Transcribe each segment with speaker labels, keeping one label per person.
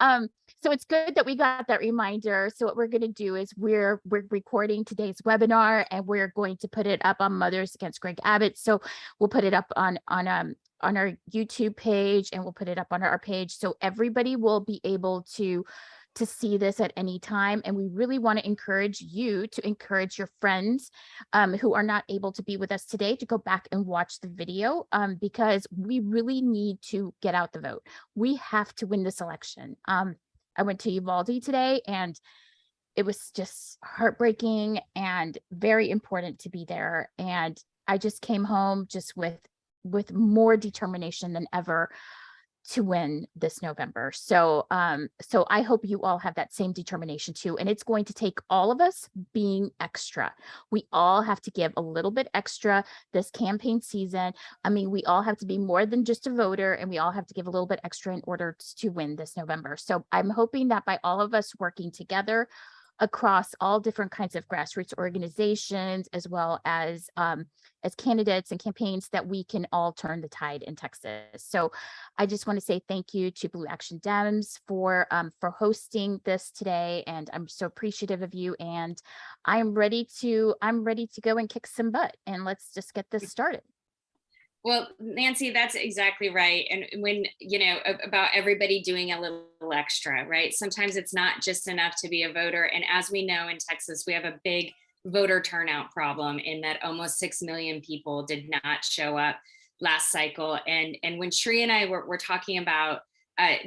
Speaker 1: So it's good that we got that reminder. So what we're going to do is we're recording today's webinar and we're going to put it up on Mothers Against Greg Abbott. So we'll put it up on our YouTube page, and we'll put it up on our page so everybody will be able to see this at any time. And we really want to encourage you to encourage your friends who are not able to be with us today to go back and watch the video, because we really need to get out the vote. We have to win this election. I went to Uvalde today, and it was just heartbreaking and very important to be there. And I just came home just with more determination than ever to win this November. So so I hope you all have that same determination too. And it's going to take all of us being extra. We all have to give a little bit extra this campaign season. I mean, we all have to be more than just a voter, and we all have to give a little bit extra in order to win this November. So I'm hoping that by all of us working together across all different kinds of grassroots organizations, as well as candidates and campaigns, that we can all turn the tide in Texas. So I just want to say thank you to Blue Action Dems for hosting this today, and I'm so appreciative of you. And I'm ready to go and kick some butt, and let's just get this started.
Speaker 2: Well, Nancy, that's exactly right. And when, about everybody doing a little extra, right? Sometimes it's not just enough to be a voter. And as we know, in Texas, we have a big voter turnout problem in that almost 6 million people did not show up last cycle. And when Sri and I were talking about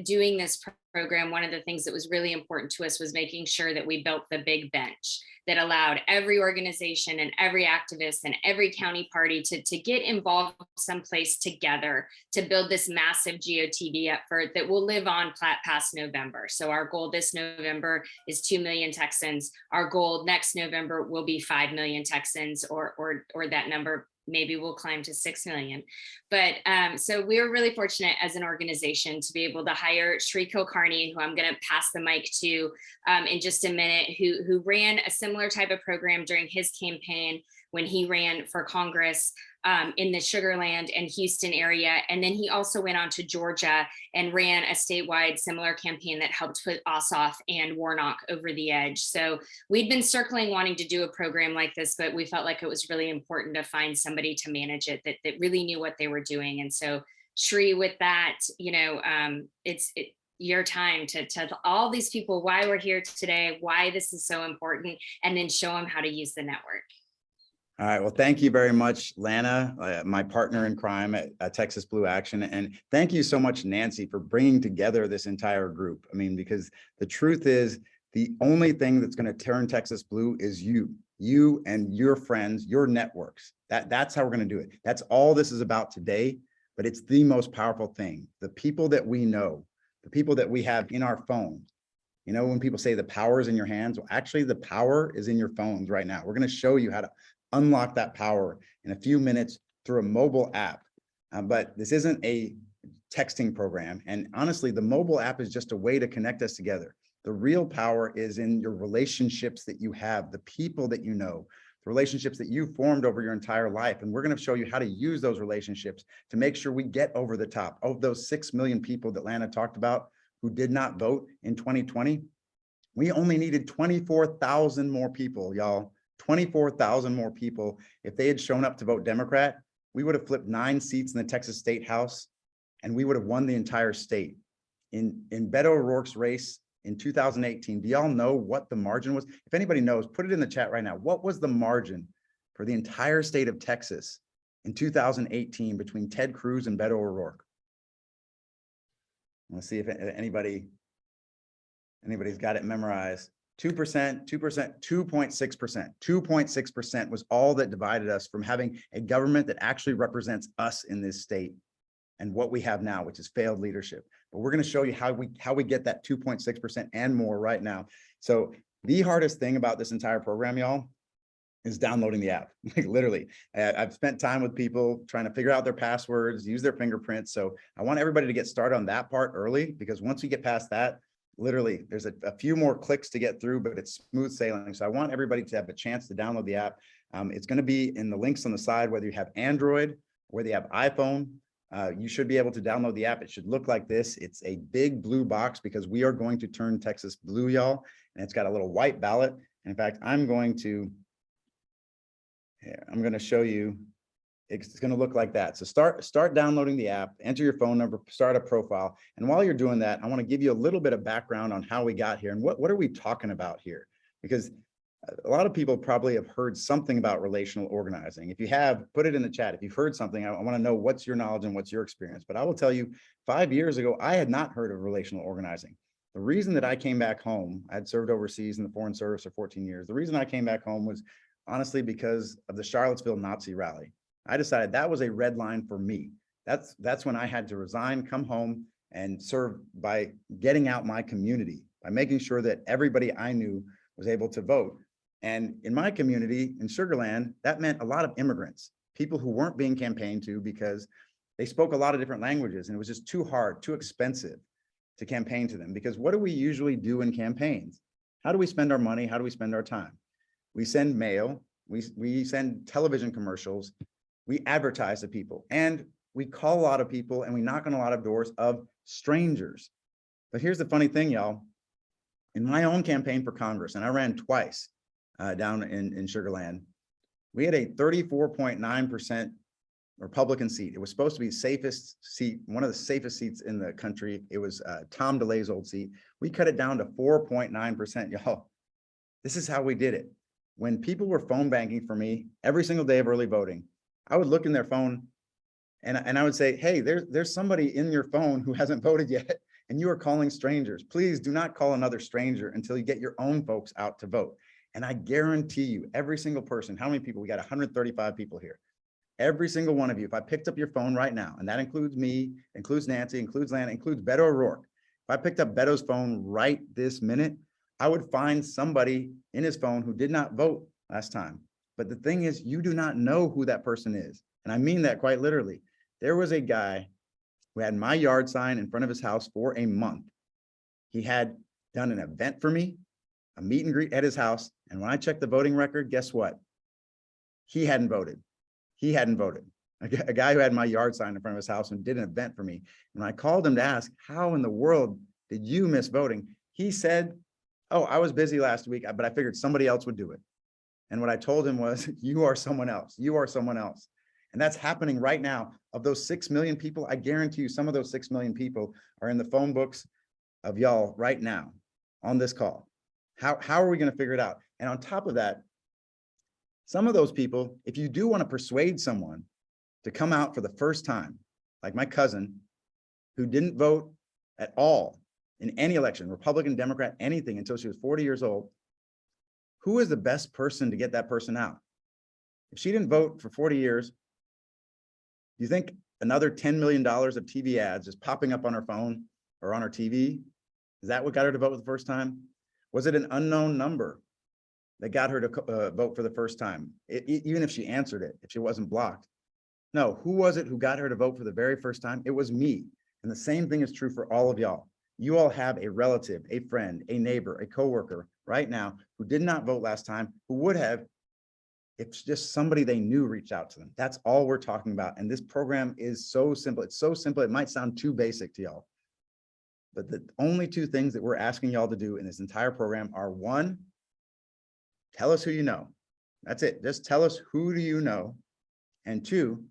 Speaker 2: doing this program, one of the things that was really important to us was making sure that we built the big bench that allowed every organization and every activist and every county party to get involved someplace together to build this massive GOTV effort that will live on past November. So our goal this November is 2 million Texans. Our goal next November will be 5 million Texans, or that number maybe we'll climb to 6 million. But so we were really fortunate as an organization to be able to hire Sri Kulkarni, who I'm going to pass the mic to in just a minute, who ran a similar type of program during his campaign when he ran for Congress in the Sugar Land and Houston area. And then he also went on to Georgia and ran a statewide similar campaign that helped put Ossoff and Warnock over the edge. So we'd been circling wanting to do a program like this, but we felt like it was really important to find somebody to manage it that really knew what they were doing. And so Sri, with that, it's your time to tell all these people why we're here today, why this is so important, and then show them how to use the network.
Speaker 3: All right. Well, thank you very much, Lana, my partner in crime at Texas Blue Action. And thank you so much, Nancy, for bringing together this entire group. I mean, because the truth is, the only thing that's going to turn Texas blue is you and your friends, your networks. That's how we're going to do it. That's all this is about today. But it's the most powerful thing. The people that we know, the people that we have in our phones. You know, when people say the power is in your hands, well, actually, the power is in your phones right now. We're going to show you how to unlock that power in a few minutes through a mobile app. But this isn't a texting program. And honestly, the mobile app is just a way to connect us together. The real power is in your relationships that you have, the people that you know, the relationships that you formed over your entire life. And we're going to show you how to use those relationships to make sure we get over the top. Of those 6 million people that Lana talked about who did not vote in 2020, we only needed 24,000 more people, y'all. 24,000 more people. If they had shown up to vote Democrat, we would have flipped 9 seats in the Texas State House, and we would have won the entire state. In Beto O'Rourke's race in 2018, do y'all know what the margin was? If anybody knows, put it in the chat right now. What was the margin for the entire state of Texas in 2018 between Ted Cruz and Beto O'Rourke? Let's see if anybody's got it memorized. 2%, 2.6%. 2.6% was all that divided us from having a government that actually represents us in this state and what we have now, which is failed leadership. But we're going to show you how we get that 2.6% and more right now. So the hardest thing about this entire program, y'all, is downloading the app. Like literally, I've spent time with people trying to figure out their passwords, use their fingerprints. So I want everybody to get started on that part early, because once we get past that, literally, there's a few more clicks to get through, but it's smooth sailing. So I want everybody to have a chance to download the app. It's going to be in the links on the side, whether you have Android, whether you have iPhone, You should be able to download the app. It should look like this. It's a big blue box because we are going to turn Texas blue, y'all. And it's got a little white ballot. And in fact, I'm going to show you. It's going to look like that. So start downloading the app, enter your phone number, start a profile. And while you're doing that, I want to give you a little bit of background on how we got here and what are we talking about here? Because a lot of people probably have heard something about relational organizing. If you have, put it in the chat. If you've heard something, I want to know what's your knowledge and what's your experience. But I will tell you, 5 years ago, I had not heard of relational organizing. The reason that I came back home, I had served overseas in the Foreign Service for 14 years. The reason I came back home was honestly because of the Charlottesville Nazi rally. I decided that was a red line for me. That's when I had to resign, come home, and serve by getting out my community, by making sure that everybody I knew was able to vote. And in my community in Sugar Land, that meant a lot of immigrants, people who weren't being campaigned to because they spoke a lot of different languages and it was just too hard, too expensive to campaign to them. Because what do we usually do in campaigns? How do we spend our money? How do we spend our time? We send mail, we send television commercials, we advertise to people, and we call a lot of people and we knock on a lot of doors of strangers. But here's the funny thing, y'all. In my own campaign for Congress, and I ran twice down in Sugar Land, we had a 34.9% Republican seat. It was supposed to be the safest seat, one of the safest seats in the country. It was Tom DeLay's old seat. We cut it down to 4.9%, y'all. This is how we did it. When people were phone banking for me every single day of early voting, I would look in their phone and I would say, hey, there's somebody in your phone who hasn't voted yet, and you are calling strangers. Please do not call another stranger until you get your own folks out to vote. And I guarantee you, every single person, how many people? We got 135 people here. Every single one of you, if I picked up your phone right now, and that includes me, includes Nancy, includes Lana, includes Beto O'Rourke. If I picked up Beto's phone right this minute, I would find somebody in his phone who did not vote last time. But the thing is, you do not know who that person is. And I mean that quite literally. There was a guy who had my yard sign in front of his house for a month. He had done an event for me, a meet and greet at his house. And when I checked the voting record, guess what? He hadn't voted. He hadn't voted. A guy who had my yard sign in front of his house and did an event for me. And I called him to ask, how in the world did you miss voting? He said, oh, I was busy last week, but I figured somebody else would do it. And what I told him was, you are someone else. You are someone else. And that's happening right now. Of those 6 million people, I guarantee you some of those 6 million people are in the phone books of y'all right now on this call. How are we going to figure it out? And on top of that, some of those people, if you do want to persuade someone to come out for the first time, like my cousin, who didn't vote at all in any election, Republican, Democrat, anything until she was 40 years old, who is the best person to get that person out? If she didn't vote for 40 years, do you think another $10 million of TV ads is popping up on her phone or on her TV? Is that what got her to vote for the first time? Was it an unknown number that got her to vote for the first time? Even if she answered it, if she wasn't blocked. No, who was it who got her to vote for the very first time? It was me. And the same thing is true for all of y'all. You all have a relative, a friend, a neighbor, a coworker right now who did not vote last time, who would have if just somebody they knew reached out to them. That's all we're talking about. And this program is so simple. It's so simple. It might sound too basic to y'all. But the only two things that we're asking y'all to do in this entire program are, one, tell us who you know. That's it. Just tell us who do you know. And two,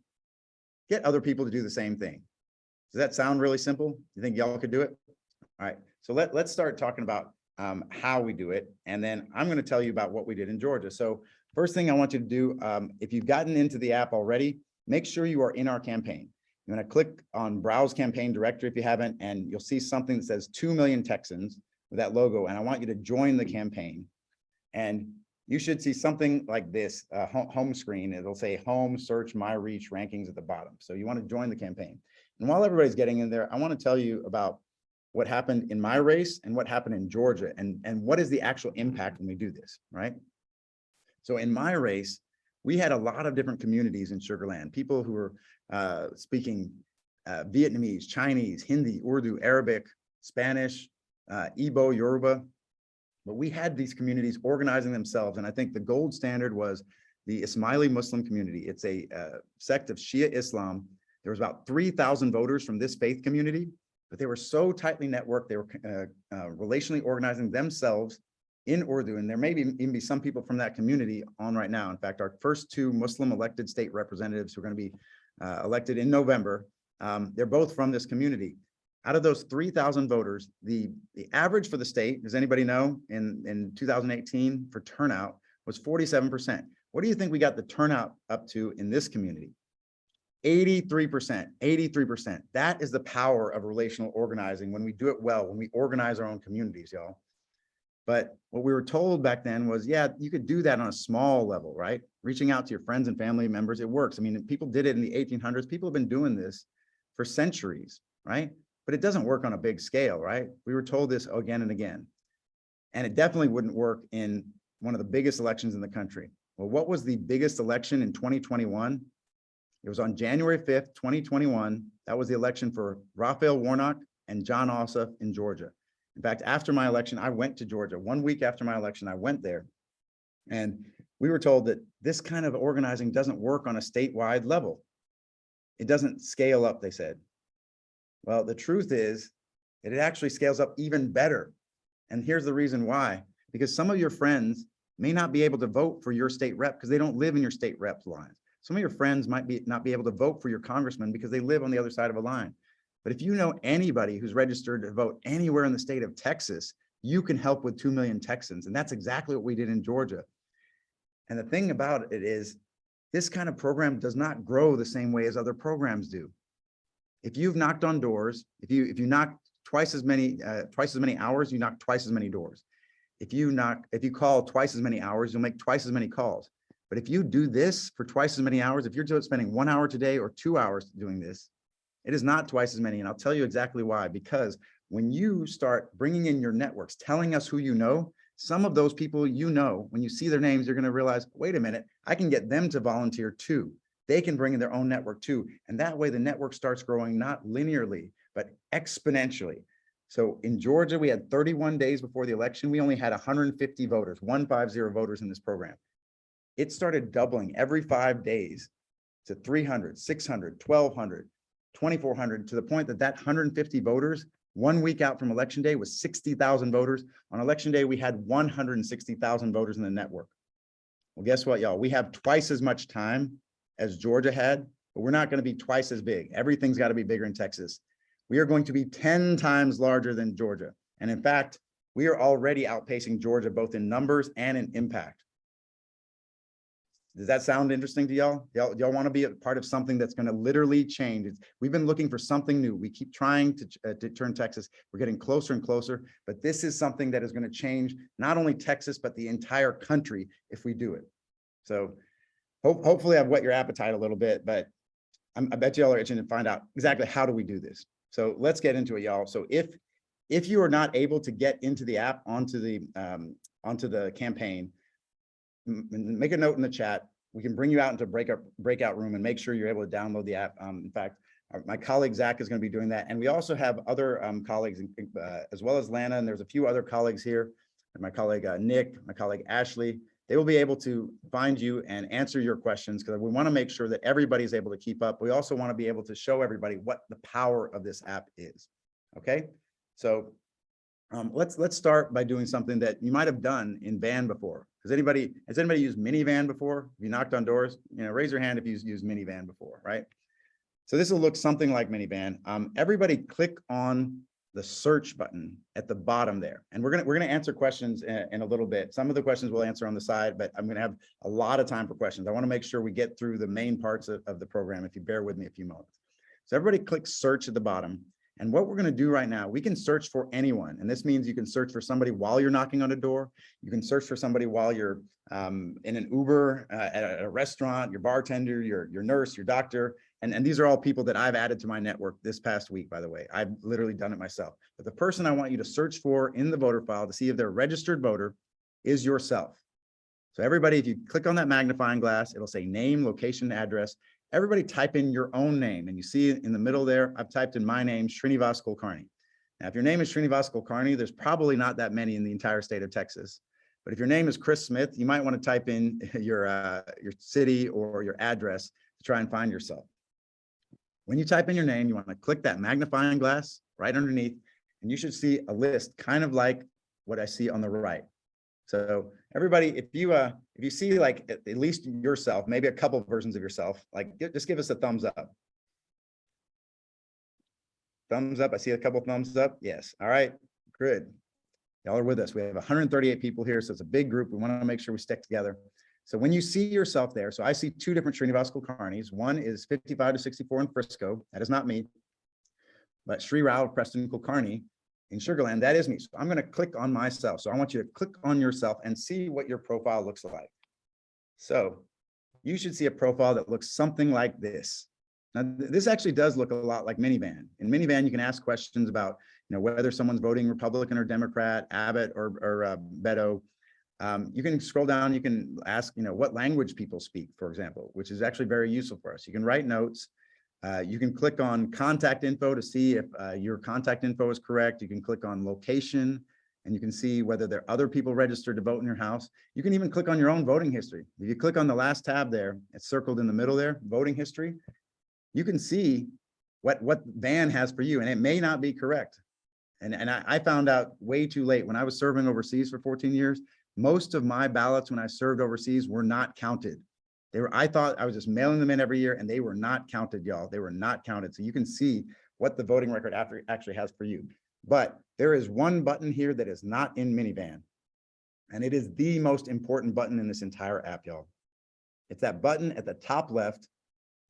Speaker 3: get other people to do the same thing. Does that sound really simple? You think y'all could do it? All right. So let's start talking about how we do it. And then I'm going to tell you about what we did in Georgia. So first thing I want you to do, if you've gotten into the app already, make sure you are in our campaign. You're going to click on Browse Campaign Directory if you haven't, and you'll see something that says 2 million Texans with that logo. And I want you to join the campaign. And you should see something like this home screen. It'll say home, search, my reach, rankings at the bottom. So you want to join the campaign. And while everybody's getting in there, I want to tell you about what happened in my race and what happened in Georgia, and what is the actual impact when we do this, right? So in my race, we had a lot of different communities in Sugar Land, people who were speaking Vietnamese, Chinese, Hindi, Urdu, Arabic, Spanish, Igbo, Yoruba. But we had these communities organizing themselves. And I think the gold standard was the Ismaili Muslim community. It's a sect of Shia Islam. There was about 3,000 voters from this faith community, but they were so tightly networked. They were relationally organizing themselves in Urdu. And there may even be some people from that community on right now. In fact, our first 2 Muslim elected state representatives who are going to be elected in November, they're both from this community. Out of those 3,000 voters, the average for the state, does anybody know, in 2018 for turnout was 47%. What do you think we got the turnout up to in this community? 83%, 83%. That is the power of relational organizing when we do it well, when we organize our own communities, y'all. But what we were told back then was, yeah, you could do that on a small level, right? Reaching out to your friends and family members, it works. I mean, people did it in the 1800s. People have been doing this for centuries, right? But it doesn't work on a big scale, right? We were told this again and again. And it definitely wouldn't work in one of the biggest elections in the country. Well, what was the biggest election in 2021? It was on January 5th, 2021. That was the election for Raphael Warnock and John Ossoff in Georgia. In fact, after my election, I went to Georgia. 1 week after my election, I went there. And we were told that this kind of organizing doesn't work on a statewide level. It doesn't scale up, they said. Well, the truth is that it actually scales up even better. And here's the reason why. Because some of your friends may not be able to vote for your state rep because they don't live in your state rep's lines. Some of your friends might not be able to vote for your congressman because they live on the other side of a line. But if you know anybody who's registered to vote anywhere in the state of Texas, you can help with 2 million Texans. And that's exactly what we did in Georgia. And the thing about it is, this kind of program does not grow the same way as other programs do. If you've knocked on doors, if you knock twice as many hours, you knock twice as many doors. If you call twice as many hours, you'll make twice as many calls. But if you do this for twice as many hours, if you're spending 1 hour today or 2 hours doing this, it is not twice as many. And I'll tell you exactly why. Because when you start bringing in your networks, telling us who you know, some of those people, you know, when you see their names, you're going to realize, wait a minute, I can get them to volunteer too. They can bring in their own network too. And that way the network starts growing not linearly, but exponentially. So in Georgia, we had 31 days before the election. We only had 150 voters, 150 voters in this program. It started doubling every 5 days to 300, 600, 1,200, 2,400, to the point that 150 voters 1 week out from election day was 60,000 voters. On election day, we had 160,000 voters in the network. Well, guess what, y'all? We have twice as much time as Georgia had, but we're not going to be twice as big. Everything's got to be bigger in Texas. We are going to be 10 times larger than Georgia. And in fact, we are already outpacing Georgia, both in numbers and in impact. Does that sound interesting to y'all? Y'all want to be a part of something that's going to literally change? We've been looking for something new. We keep trying to turn Texas. We're getting closer and closer, but this is something that is going to change not only Texas, but the entire country if we do it. So hopefully I've whet your appetite a little bit, but I bet y'all are itching to find out exactly how do we do this. So let's get into it, y'all. So if you are not able to get into the app, onto the campaign, make a note in the chat. We can bring you out into breakout room and make sure you're able to download the app. In fact, my colleague Zach is going to be doing that. And we also have other colleagues, as well as Lana, and there's a few other colleagues here. And my colleague Nick, my colleague Ashley, they will be able to find you and answer your questions, because we want to make sure that everybody's able to keep up. We also want to be able to show everybody what the power of this app is. Okay, so let's start by doing something that you might have done in van before. Has anybody used minivan before? Have you knocked on doors? Raise your hand if you've used minivan before, right? So this will look something like minivan. Everybody click on the search button at the bottom there. And we're gonna answer questions in a little bit. Some of the questions we'll answer on the side, but I'm gonna have a lot of time for questions. I wanna make sure we get through the main parts of the program, if you bear with me a few moments. So everybody click search at the bottom. And what we're going to do right now, we can search for anyone. And this means you can search for somebody while you're knocking on a door. You can search for somebody while you're in an Uber, at a restaurant, your bartender, your nurse, your doctor. And these are all people that I've added to my network this past week, by the way. I've literally done it myself. But the person I want you to search for in the voter file to see if they're a registered voter is yourself. So everybody, if you click on that magnifying glass, it'll say name, location, address. Everybody type in your own name, and you see in the middle there, I've typed in my name, Srinivas Kulkarni. Now, if your name is Srinivas Kulkarni, there's probably not that many in the entire state of Texas. But if your name is Chris Smith, you might want to type in your city or your address to try and find yourself. When you type in your name, you want to click that magnifying glass right underneath, and you should see a list kind of like what I see on the right. So everybody, if you see like at least yourself, maybe a couple versions of yourself, like just give us a thumbs up. Thumbs up. I see a couple thumbs up. Yes. All right. Good. Y'all are with us. We have 138 people here, so it's a big group. We want to make sure we stick together. So when you see yourself there, so I see two different Srinivas Kulkarnis. One is 55 to 64 in Frisco. That is not me. But Sri Rao Preston Kulkarni in Sugar Land, that is me. So I'm going to click on myself. So I want you to click on yourself and see what your profile looks like. So you should see a profile that looks something like this. Now, this actually does look a lot like Minivan. In Minivan, you can ask questions about, whether someone's voting Republican or Democrat, Abbott or Beto. You can scroll down, you can ask, what language people speak, for example, which is actually very useful for us. You can write notes. You can click on contact info to see if your contact info is correct. You can click on location, and you can see whether there are other people registered to vote in your house. You can even click on your own voting history. If you click on the last tab there, it's circled in the middle there, voting history, you can see what Van has for you, and it may not be correct. And I found out way too late when I was serving overseas for 14 years. Most of my ballots when I served overseas were not counted. I thought I was just mailing them in every year, and they were not counted, y'all. They were not counted. So you can see what the voting record actually has for you. But there is one button here that is not in Minivan, and it is the most important button in this entire app, y'all. It's that button at the top left.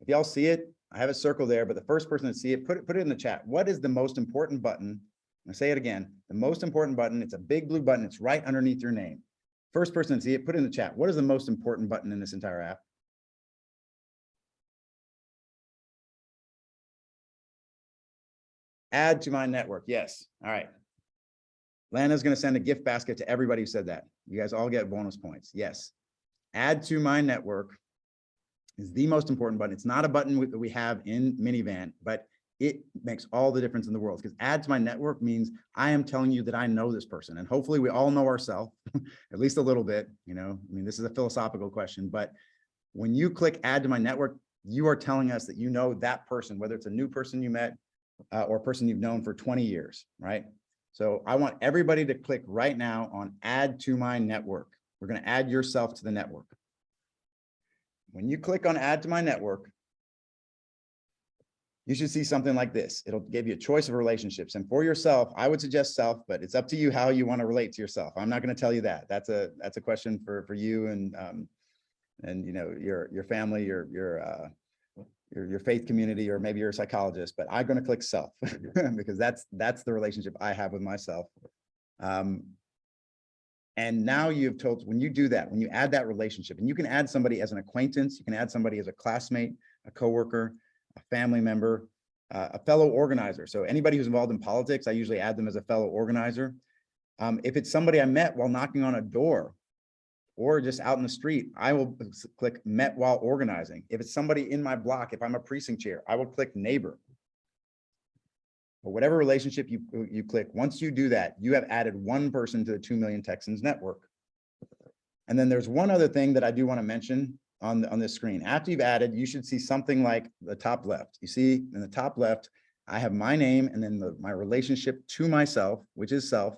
Speaker 3: If y'all see it, I have a circle there, but the first person to see it, put it in the chat. What is the most important button? I'll say it again. The most important button, it's a big blue button. It's right underneath your name. First person to see it, put it in the chat. What is the most important button in this entire app? Add to my network. Yes. All right. Lana's going to send a gift basket to everybody who said that. You guys all get bonus points. Yes. Add to my network is the most important button. It's not a button that we have in Minivan, but it makes all the difference in the world, because add to my network means I am telling you that I know this person, and hopefully we all know ourselves at least a little bit. This is a philosophical question, but when you click add to my network, you are telling us that you know that person, whether it's a new person you met or a person you've known for 20 years, right? So I want everybody to click right now on add to my network. We're going to add yourself to the network. When you click on add to my network, you should see something like this. It'll give you a choice of relationships. And for yourself, I would suggest self, but it's up to you how you want to relate to yourself. I'm not going to tell you that. That's a question for you and your family, your faith community, or maybe you're a psychologist, but I'm going to click self because that's the relationship I have with myself. And now you've told, when you do that, when you add that relationship, and you can add somebody as an acquaintance, you can add somebody as a classmate, a coworker, a family member, a fellow organizer. So anybody who's involved in politics, I usually add them as a fellow organizer. If it's somebody I met while knocking on a door or just out in the street, I will click met while organizing. If it's somebody in my block, if I'm a precinct chair, I will click neighbor. Or whatever relationship you click, once you do that, you have added one person to the 2 Million Texans network. And then there's one other thing that I do want to mention on this screen. After you've added, you should see something like the top left. You see in the top left, I have my name and then my relationship to myself, which is self.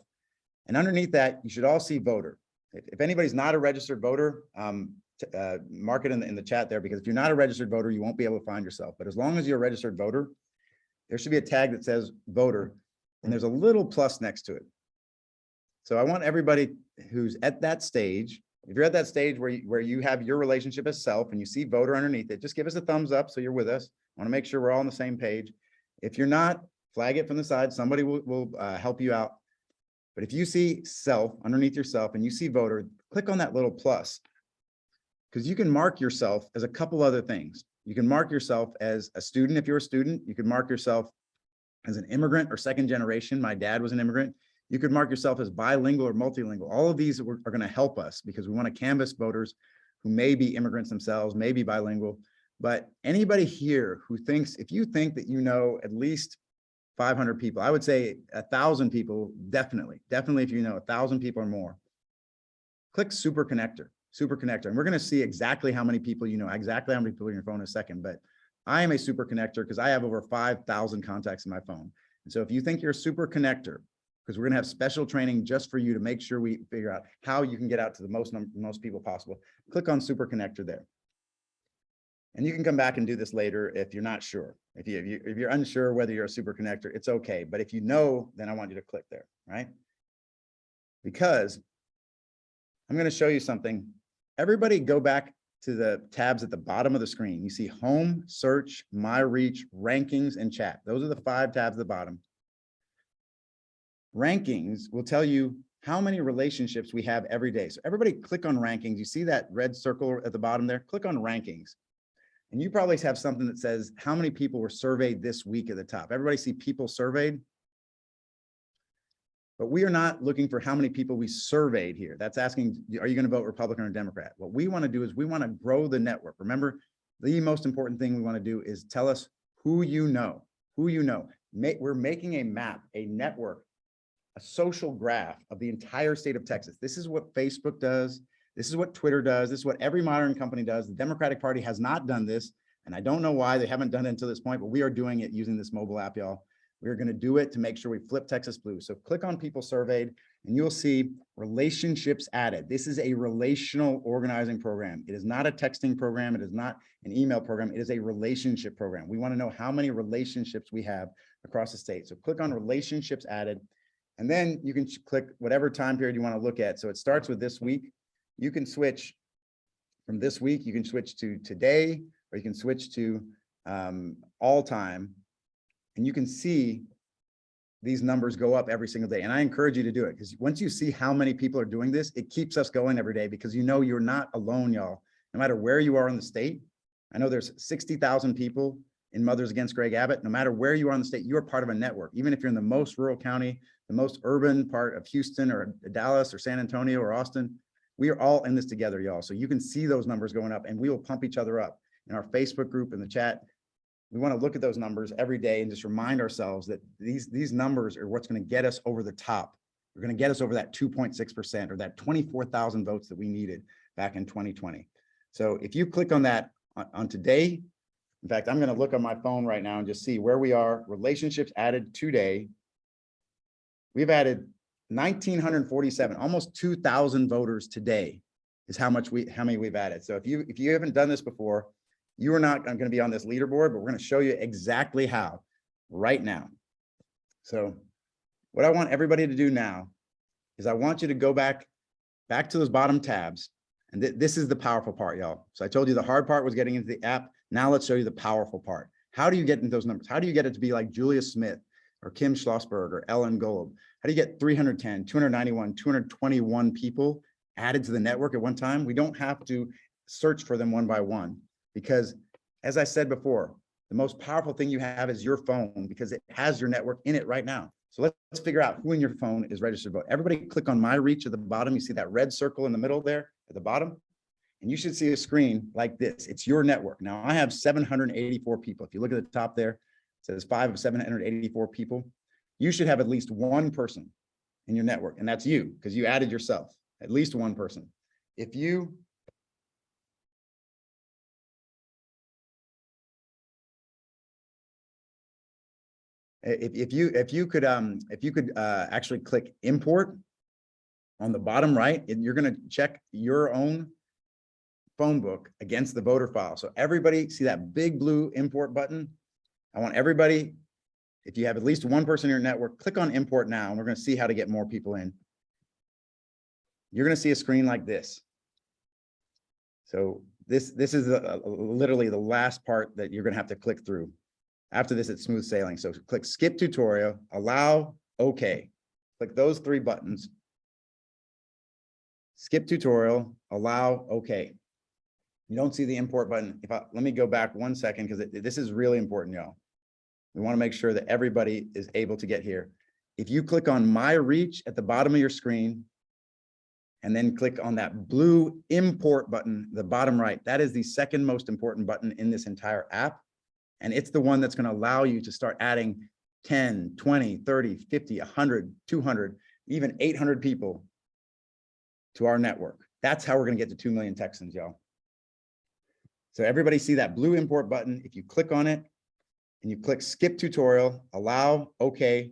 Speaker 3: And underneath that, you should all see voter. If anybody's not a registered voter, mark it in the chat there, because if you're not a registered voter, you won't be able to find yourself. But as long as you're a registered voter, there should be a tag that says voter, and there's a little plus next to it. So I want everybody who's at that stage, if you're at that stage where you have your relationship as self and you see voter underneath it, just give us a thumbs up so you're with us. I want to make sure we're all on the same page. If you're not, flag it from the side. Somebody will help you out. But if you see self underneath yourself and you see voter, click on that little plus, because you can mark yourself as a couple other things. You can mark yourself as a student. If you're a student, you could mark yourself as an immigrant or second generation. My dad was an immigrant. You could mark yourself as bilingual or multilingual. All of these are going to help us because we want to canvass voters who may be immigrants themselves, may be bilingual. But anybody here who thinks, if you think that you know at least 500 people, I would say 1,000 people, definitely if you know 1,000 people or more, click Super Connector. And we're going to see exactly how many people you know, exactly how many people in your phone in a second. But I am a super connector because I have over 5,000 contacts in my phone. And so if you think you're a super connector, because we're going to have special training just for you to make sure we figure out how you can get out to the most people possible, click on super connector there. And you can come back and do this later if you're not sure. If you're unsure whether you're a super connector, it's okay. But if you know, then I want you to click there, right? Because I'm going to show you something. Everybody go back to the tabs at the bottom of the screen. You see home, search, my reach, rankings, and chat. Those are the 5 tabs at the bottom. Rankings will tell you how many relationships we have every day. So everybody click on rankings. You see that red circle at the bottom there? Click on rankings. And you probably have something that says how many people were surveyed this week at the top. Everybody see people surveyed? But we are not looking for how many people we surveyed here. That's asking, are you going to vote Republican or Democrat? What we want to do is we want to grow the network. Remember, the most important thing we want to do is tell us who you know, We're making a map, a network, a social graph of the entire state of Texas. This is what Facebook does. This is what Twitter does. This is what every modern company does. The Democratic Party has not done this, and I don't know why they haven't done it until this point, but we are doing it using this mobile app, y'all. We're going to do it to make sure we flip Texas blue. So click on people surveyed, and you'll see relationships added. This is a relational organizing program. It is not a texting program. It is not an email program. It is a relationship program. We want to know how many relationships we have across the state. So click on relationships added, and then you can click whatever time period you want to look at. So it starts with this week. You can switch from this week, you can switch to today, or you can switch to all time. And you can see these numbers go up every single day. And I encourage you to do it, because once you see how many people are doing this, it keeps us going every day, because you know you're not alone, y'all. No matter where you are in the state, I know there's 60,000 people in Mothers Against Greg Abbott. No matter where you are in the state, you are part of a network. Even if you're in the most rural county, the most urban part of Houston or Dallas or San Antonio or Austin, we are all in this together, y'all. So you can see those numbers going up, and we will pump each other up in our Facebook group, in the chat. We want to look at those numbers every day and just remind ourselves that these numbers are what's going to get us over the top. We're going to get us over that 2.6% or that 24,000 votes that we needed back in 2020. So if you click on that on today, in fact, I'm going to look on my phone right now and just see where we are. Relationships added today. We've added 1,947, almost 2,000 voters today is how many we've added. So if you haven't done this before, you are not going to be on this leaderboard, but we're going to show you exactly how right now. So what I want everybody to do now is I want you to go back to those bottom tabs. And this is the powerful part, y'all. So I told you the hard part was getting into the app. Now let's show you the powerful part. How do you get into those numbers? How do you get it to be like Julia Smith or Kim Schlossberg or Ellen Gold? How do you get 310, 291, 221 people added to the network at one time? We don't have to search for them one by one, because as I said before, the most powerful thing you have is your phone, because it has your network in it right now. So let's figure out who in your phone is registered to vote. Everybody click on My Reach at the bottom. You see that red circle in the middle there at the bottom, and you should see a screen like this. It's your network. Now I have 784 people. If you look at the top there, it says 5 of 784 people. You should have at least one person in your network, and that's you, because you added yourself, at least one person. If you could actually click import on the bottom right, and you're going to check your own phone book against the voter file. So everybody see that big blue import button? I want everybody, if you have at least one person in your network, click on import now, and we're going to see how to get more people in. You're going to see a screen like this. So this is literally the last part that you're going to have to click through. After this, it's smooth sailing. So click skip tutorial, allow, okay. Click those 3 buttons. Skip tutorial, allow, okay. You don't see the import button. Let me go back 1 second, because this is really important, y'all. We want to make sure that everybody is able to get here. If you click on My Reach at the bottom of your screen, and then click on that blue import button, the bottom right, that is the second most important button in this entire app. And it's the one that's going to allow you to start adding 10, 20, 30, 50, 100, 200, even 800 people to our network. That's how we're going to get to 2 million Texans, y'all. So everybody see that blue import button. If you click on it and you click skip tutorial, allow, okay.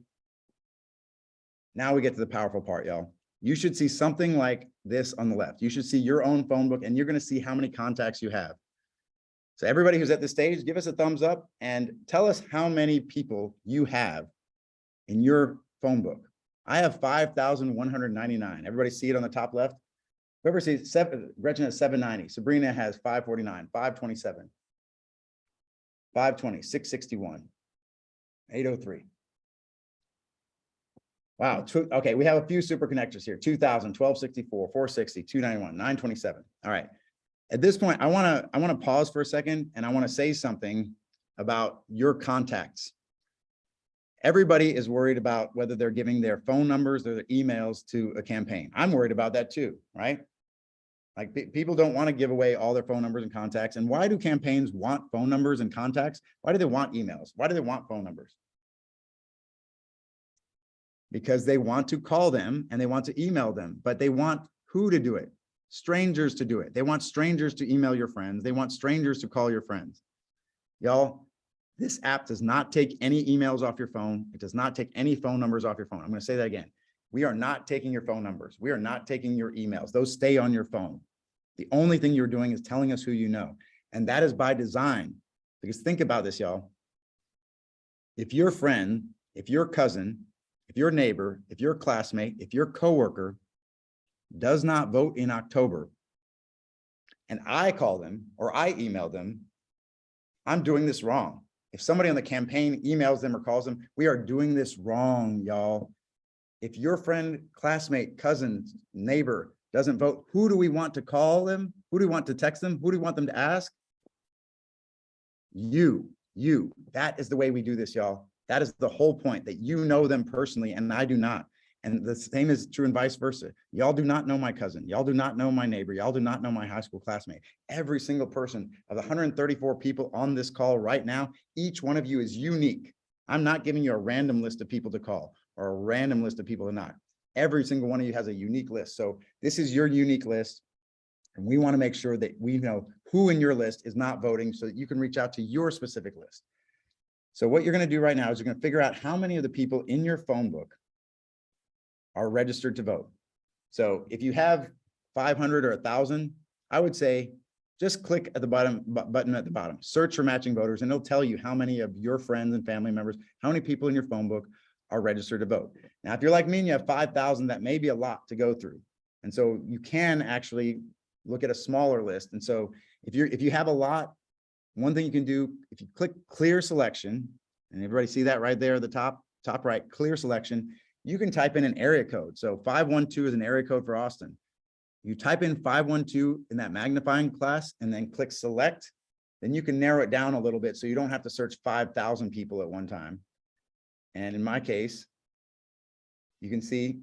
Speaker 3: Now we get to the powerful part, y'all. You should see something like this on the left. You should see your own phone book and you're going to see how many contacts you have. So everybody who's at this stage, give us a thumbs up and tell us how many people you have in your phone book. I have 5,199. Everybody see it on the top left? Whoever sees Gretchen has 790. Sabrina has 549, 527, 520, 661, 803. Wow. Okay, we have a few super connectors here. 2,000, 1264, 460, 291, 927. All right. At this point, I want to pause for a second and I want to say something about your contacts. Everybody is worried about whether they're giving their phone numbers or their emails to a campaign. I'm worried about that too, right? Like people don't want to give away all their phone numbers and contacts. And why do campaigns want phone numbers and contacts? Why do they want emails? Why do they want phone numbers? Because they want to call them and they want to email them, but they want who to do it? Strangers to do it. They want strangers to email your friends. They want strangers to call your friends. Y'all, this app does not take any emails off your phone. It does not take any phone numbers off your phone. I'm going to say that again. We are not taking your phone numbers. We are not taking your emails. Those stay on your phone. The only thing you're doing is telling us who you know. And that is by design. Because think about this, y'all. If your friend, if your cousin, if your neighbor, if your classmate, if your coworker does not vote in October, and I call them or I email them, I'm doing this wrong. If somebody on the campaign emails them or calls them, we are doing this wrong, y'all. If your friend, classmate, cousin, neighbor doesn't vote, who do we want to call them? Who do we want to text them? Who do we want them to ask? You. That is the way we do this, y'all. That is the whole point, that you know them personally and I do not. And the same is true and vice versa. Y'all do not know my cousin. Y'all do not know my neighbor. Y'all do not know my high school classmate. Every single person of the 134 people on this call right now, each one of you is unique. I'm not giving you a random list of people to call or a random list of people to not. Every single one of you has a unique list. So this is your unique list. And we want to make sure that we know who in your list is not voting so that you can reach out to your specific list. So what you're going to do right now is you're going to figure out how many of the people in your phone book are registered to vote. So if you have 500 or 1,000, I would say just click at the bottom button at the bottom, search for matching voters, and it'll tell you how many of your friends and family members, how many people in your phone book are registered to vote. Now, if you're like me and you have 5,000, that may be a lot to go through. And so you can actually look at a smaller list. And so if you have a lot, one thing you can do, if you click clear selection, and everybody see that right there at the top right, clear selection, you can type in an area code. So 512 is an area code for Austin. You type in 512 in that magnifying class and then click select, then you can narrow it down a little bit so you don't have to search 5,000 people at one time. And in my case, you can see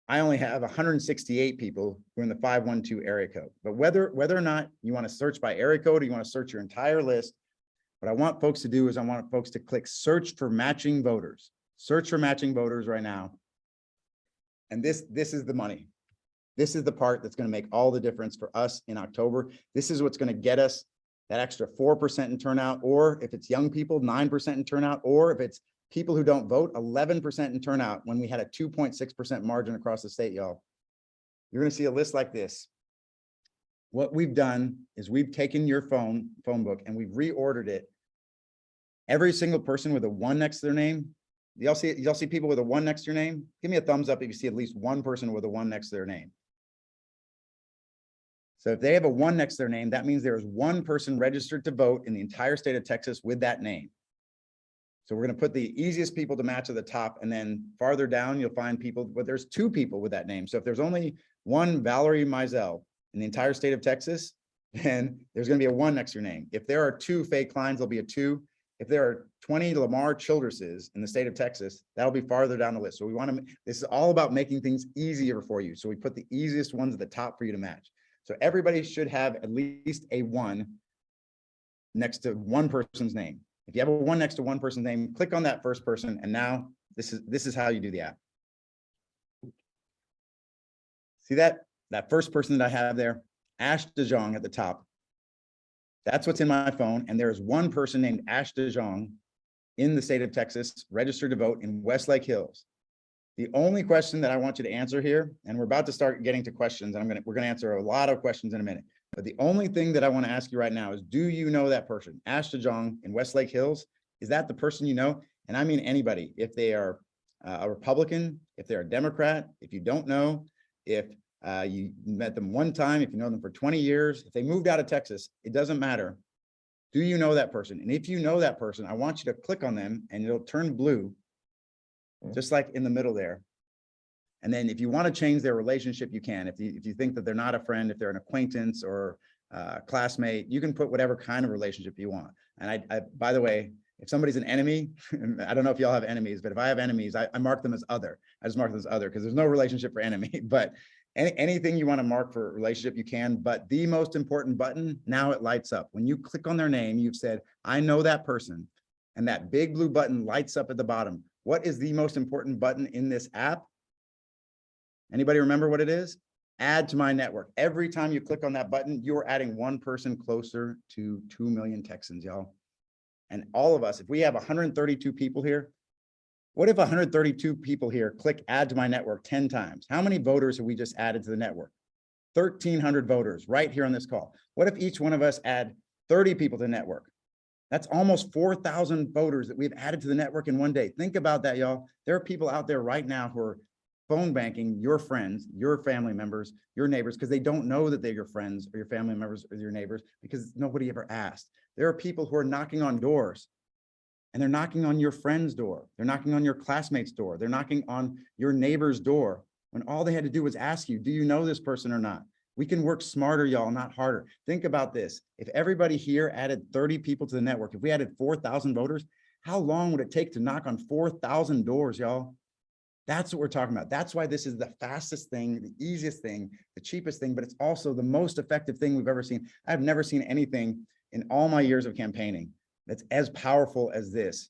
Speaker 3: I only have 168 people who are in the 512 area code. But whether or not you want to search by area code or you want to search your entire list, what I want folks to do is I want folks to click search for matching voters. Search for matching voters right now. And this is the money. This is the part that's going to make all the difference for us in October. This is what's going to get us that extra 4% in turnout, or if it's young people, 9% in turnout, or if it's people who don't vote, 11% in turnout when we had a 2.6% margin across the state, y'all. You're going to see a list like this. What we've done is we've taken your phone book and we've reordered it. Every single person with a 1 next to their name. Y'all see people with a 1 next to your name? Give me a thumbs up if you see at least one person with a 1 next to their name. So if they have a 1 next to their name, that means there is one person registered to vote in the entire state of Texas with that name. So we're going to put the easiest people to match at the top, and then farther down, you'll find people, but there's 2 people with that name. So if there's only one Valerie Mizell in the entire state of Texas, then there's going to be a 1 next to your name. If there are 2 Faye Kleins, there'll be a 2. If there are 20 Lamar Childresses in the state of Texas, that'll be farther down the list. So we want to, this is all about making things easier for you. So we put the easiest ones at the top for you to match. So everybody should have at least a 1 next to one person's name. If you have a 1 next to one person's name, click on that first person. And now this is how you do the app. See that first person that I have there, Ash DeJong at the top. That's what's in my phone. And there's one person named Ash DeJong in the state of Texas, registered to vote in Westlake Hills. The only question that I want you to answer here, and we're about to start getting to questions, and we're gonna answer a lot of questions in a minute. But the only thing that I want to ask you right now is, do you know that person? Ash DeJong in Westlake Hills, is that the person you know? And I mean anybody, if they are a Republican, if they're a Democrat, if you don't know, if you met them one time, if you know them for 20 years, if they moved out of Texas, it doesn't matter. Do you know that person? And if you know that person, I want you to click on them and it'll turn blue, just like in the middle there. And then if you want to change their relationship, you can. If you think that they're not a friend, if they're an acquaintance or a classmate, you can put whatever kind of relationship you want. And I by the way, if somebody's an enemy, I don't know if y'all have enemies, but if I have enemies, I mark them as other. I just mark them as other because there's no relationship for enemy. But anything you want to mark for relationship, you can. But the most important button, now it lights up. When you click on their name, you've said, I know that person. And that big blue button lights up at the bottom. What is the most important button in this app? Anybody remember what it is? Add to my network. Every time you click on that button, you're adding one person closer to 2 million Texans, y'all. And all of us, if we have 132 people here, what if 132 people here click add to my network 10 times? How many voters have we just added to the network? 1,300 voters right here on this call. What if each one of us add 30 people to the network? That's almost 4,000 voters that we've added to the network in one day. Think about that, y'all. There are people out there right now who are phone banking your friends, your family members, your neighbors, because they don't know that they're your friends or your family members or your neighbors because nobody ever asked. There are people who are knocking on doors, and they're knocking on your friend's door. They're knocking on your classmate's door. They're knocking on your neighbor's door when all they had to do was ask you, do you know this person or not? We can work smarter, y'all, not harder. Think about this. If everybody here added 30 people to the network, if we added 4,000 voters, how long would it take to knock on 4,000 doors, y'all? That's what we're talking about. That's why this is the fastest thing, the easiest thing, the cheapest thing, but it's also the most effective thing we've ever seen. I've never seen anything in all my years of campaigning that's as powerful as this.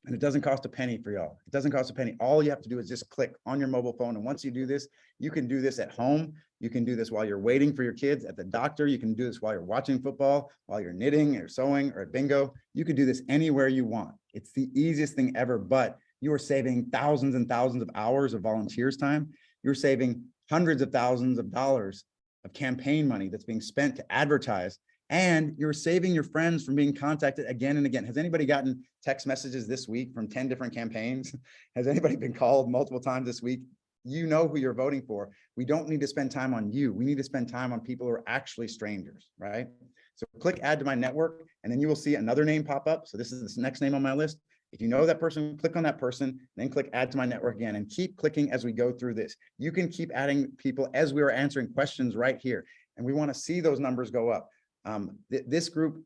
Speaker 3: And it doesn't cost a penny for y'all. It doesn't cost a penny. All you have to do is just click on your mobile phone. And once you do this, you can do this at home. You can do this while you're waiting for your kids at the doctor. You can do this while you're watching football, while you're knitting or sewing or at bingo. You can do this anywhere you want. It's the easiest thing ever, but you are saving thousands and thousands of hours of volunteers' time. You're saving hundreds of thousands of dollars of campaign money that's being spent to advertise. And you're saving your friends from being contacted again and again. Has anybody gotten text messages this week from 10 different campaigns? Has anybody been called multiple times this week? You know who you're voting for. We don't need to spend time on you. We need to spend time on people who are actually strangers, right? So click add to my network, and then you will see another name pop up. So this is this next name on my list. If you know that person, click on that person, then click add to my network again, and keep clicking as we go through this. You can keep adding people as we are answering questions right here. And we want to see those numbers go up. This group,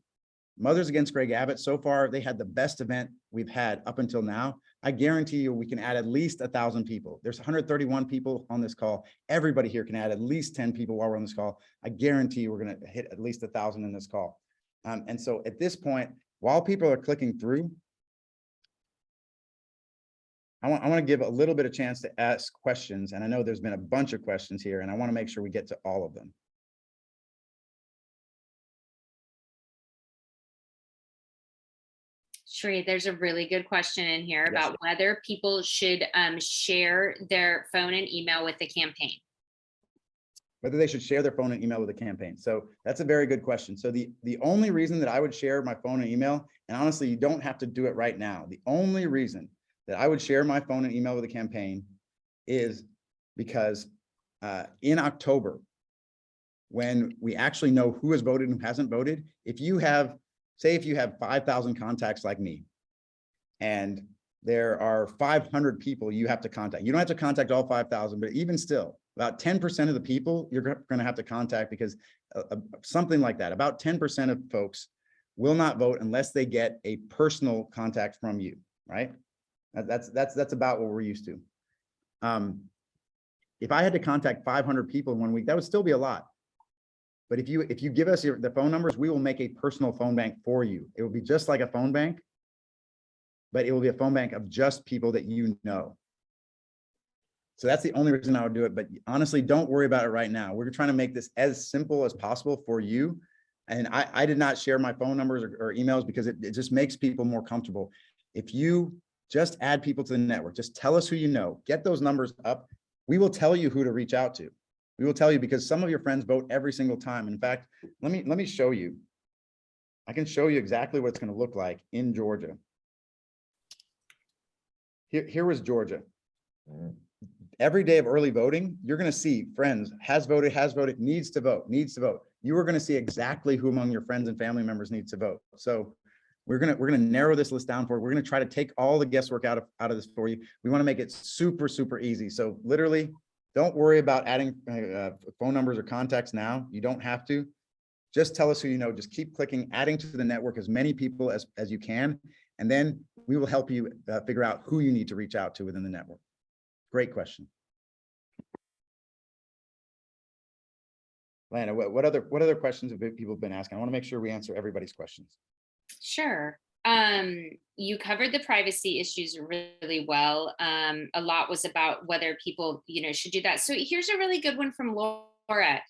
Speaker 3: Mothers Against Greg Abbott, so far, they had the best event we've had up until now. I guarantee you we can add at least 1,000 people. There's 131 people on this call. Everybody here can add at least 10 people while we're on this call. I guarantee you we're going to hit at least 1,000 in this call. And so at this point, while people are clicking through, I want to give a little bit of chance to ask questions. And I know there's been a bunch of questions here, and I want to make sure we get to all of them.
Speaker 2: Sheree, there's a really good question in here
Speaker 3: Yes.
Speaker 2: about whether people should share their phone and email with the campaign.
Speaker 3: Whether they should share their phone and email with a campaign. So that's a very good question. So the only reason that I would share my phone and email, and honestly, you don't have to do it right now. The only reason that I would share my phone and email with a campaign is because in October, when we actually know who has voted and who hasn't voted, if you have, say if you have 5,000 contacts like me, and there are 500 people you have to contact. You don't have to contact all 5,000, but even still, about 10% of the people you're going to have to contact, because something like that, about 10% of folks will not vote unless they get a personal contact from you, right? That's about what we're used to. If I had to contact 500 people in 1 week, that would still be a lot. But if you give us the phone numbers, we will make a personal phone bank for you. It will be just like a phone bank, but it will be a phone bank of just people that you know. So that's the only reason I would do it. But honestly, don't worry about it right now. We're trying to make this as simple as possible for you And I did not share my phone numbers or emails because it just makes people more comfortable. If you just add people to the network, just tell us who you know, get those numbers up. We will tell you who to reach out to. We will tell you because some of your friends vote every single time. In fact, let me show you. I can show you exactly what it's going to look like in Georgia. Here was Georgia. Every day of early voting, you're going to see friends, has voted, needs to vote. You are going to see exactly who among your friends and family members needs to vote. So we're going to narrow this list down for you. We're going to try to take all the guesswork out of this for you. We want to make it super, super easy. So literally, don't worry about adding phone numbers or contacts now. You don't have to. Just tell us who you know. Just keep clicking, adding to the network as many people as you can. And then we will help you figure out who you need to reach out to within the network. Great question. Lana, what other questions have people been asking? I want to make sure we answer everybody's questions.
Speaker 2: Sure. You covered the privacy issues really well. A lot was about whether people, should do that. So here's a really good one from Laura.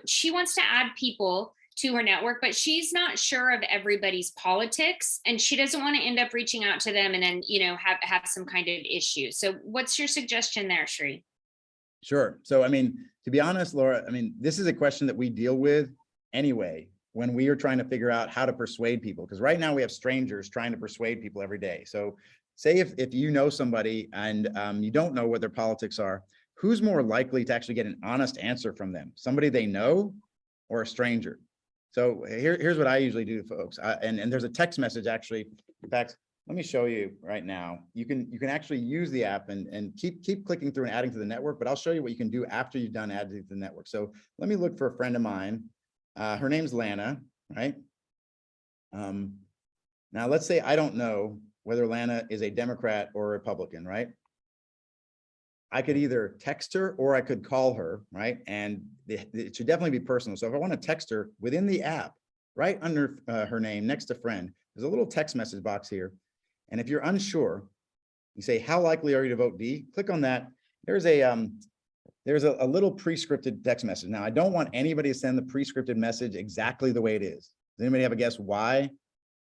Speaker 2: She wants to add people to her network, but she's not sure of everybody's politics, and she doesn't want to end up reaching out to them and then, have some kind of issue. So what's your suggestion there, Shri?
Speaker 3: Sure. So, to be honest, Laura, this is a question that we deal with anyway, when we are trying to figure out how to persuade people, because right now we have strangers trying to persuade people every day. So say if you know somebody and you don't know what their politics are, who's more likely to actually get an honest answer from them? Somebody they know or a stranger? So here's what I usually do, folks. And there's a text message actually. In fact, let me show you right now. You can actually use the app and keep clicking through and adding to the network, but I'll show you what you can do after you've done adding to the network. So let me look for a friend of mine. Her name's Lana, right? Now let's say I don't know whether Lana is a Democrat or a Republican, right? I could either text her or I could call her, right? And it should definitely be personal. So if I want to text her within the app, right under her name, next to friend, there's a little text message box here. And if you're unsure, you say, how likely are you to vote D? Click on that. There's a little pre-scripted text message. Now, I don't want anybody to send the pre-scripted message exactly the way it is. Does anybody have a guess why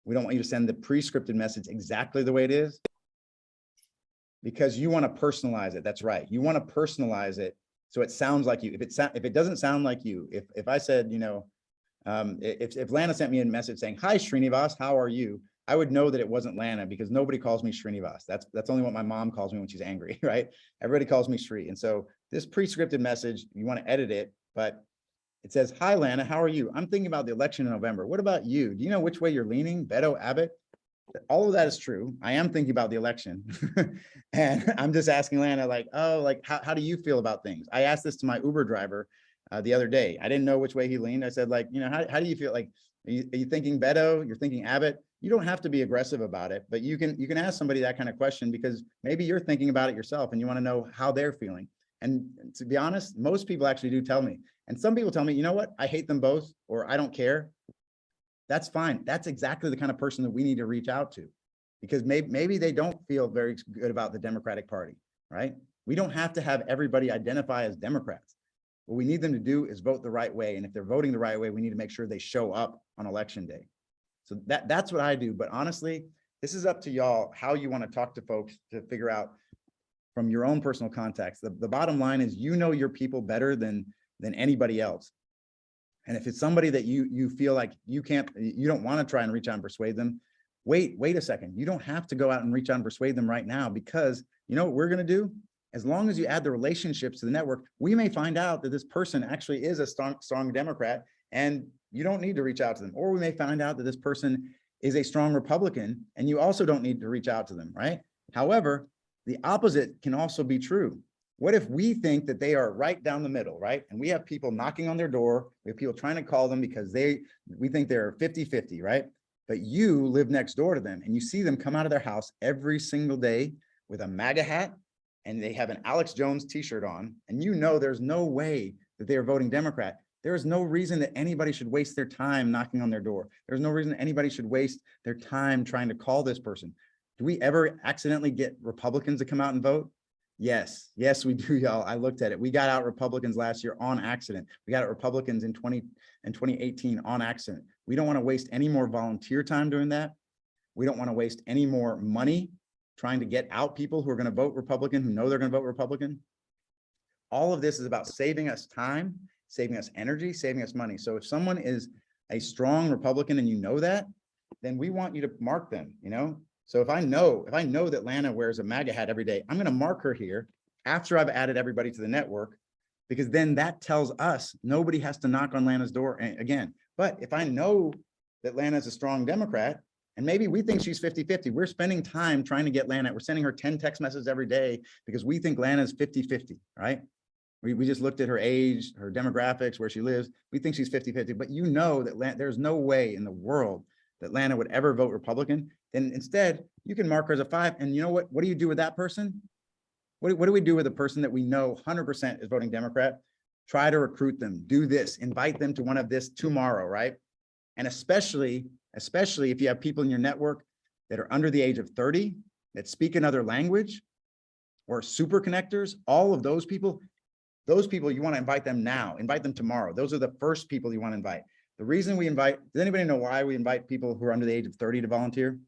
Speaker 3: we don't want you to send the pre-scripted message exactly the way it is? Because you want to personalize it. That's right. You want to personalize it so it sounds like you. If it doesn't sound like you, if I said, if Lana sent me a message saying, hi, Srinivas, how are you? I would know that it wasn't Lana because nobody calls me Srinivas. That's only what my mom calls me when she's angry, right? Everybody calls me Sri. And so this pre-scripted message, you want to edit it, but it says, hi, Lana, how are you? I'm thinking about the election in November. What about you? Do you know which way you're leaning? Beto, Abbott? All of that is true. I am thinking about the election. And I'm just asking Lana, how do you feel about things? I asked this to my Uber driver the other day. I didn't know which way he leaned. I said, how do you feel? Are you thinking Beto? You're thinking Abbott? You don't have to be aggressive about it, but you can ask somebody that kind of question because maybe you're thinking about it yourself and you want to know how they're feeling. And to be honest, most people actually do tell me. And some people tell me, you know what? I hate them both, or I don't care. That's fine. That's exactly the kind of person that we need to reach out to, because maybe they don't feel very good about the Democratic Party, right? We don't have to have everybody identify as Democrats. What we need them to do is vote the right way. And if they're voting the right way, we need to make sure they show up on election day. So that's what I do. But honestly, this is up to y'all, how you want to talk to folks to figure out from your own personal context. The bottom line is, your people better than anybody else. And if it's somebody that you feel like you don't want to try and reach out and persuade them, wait a second. You don't have to go out and reach out and persuade them right now, because you know what we're going to do? As long as you add the relationships to the network, we may find out that this person actually is a strong Democrat and you don't need to reach out to them. Or we may find out that this person is a strong Republican and you also don't need to reach out to them, right? However, the opposite can also be true. What if we think that they are right down the middle, right? And we have people knocking on their door, we have people trying to call them because we think they're 50-50, right? But you live next door to them and you see them come out of their house every single day with a MAGA hat and they have an Alex Jones t-shirt on, and there's no way that they are voting Democrat. There is no reason that anybody should waste their time knocking on their door. There's no reason anybody should waste their time trying to call this person. Do we ever accidentally get Republicans to come out and vote? Yes, yes, we do, y'all. I looked at it. We got out Republicans last year on accident. We got out Republicans in 2018 on accident. We don't want to waste any more volunteer time doing that. We don't want to waste any more money trying to get out people who are going to vote Republican, who know they're going to vote Republican. All of this is about saving us time, saving us energy, saving us money. So if someone is a strong Republican and you know that, then we want you to mark them, you know? So if I know that Lana wears a MAGA hat every day, I'm going to mark her here after I've added everybody to the network, because then that tells us nobody has to knock on Lana's door again. But if I know that Lana's a strong Democrat, and maybe we think she's 50-50, we're spending time trying to get Lana, we're sending her 10 text messages every day because we think Lana's 50-50, right? We just looked at her age, her demographics, where she lives. We think she's 50-50, but you know that there's no way in the world that Lana would ever vote Republican. Then instead, you can mark her as a 5. And you know what? What do you do with that person? What do we do with a person that we know 100% is voting Democrat? Try to recruit them. Do this. Invite them to one of this tomorrow, right? And especially if you have people in your network that are under the age of 30, that speak another language, or super connectors, all of those people you want to invite them now. Invite them tomorrow. Those are the first people you want to invite. The reason we invite, does anybody know why we invite people who are under the age of 30 to volunteer?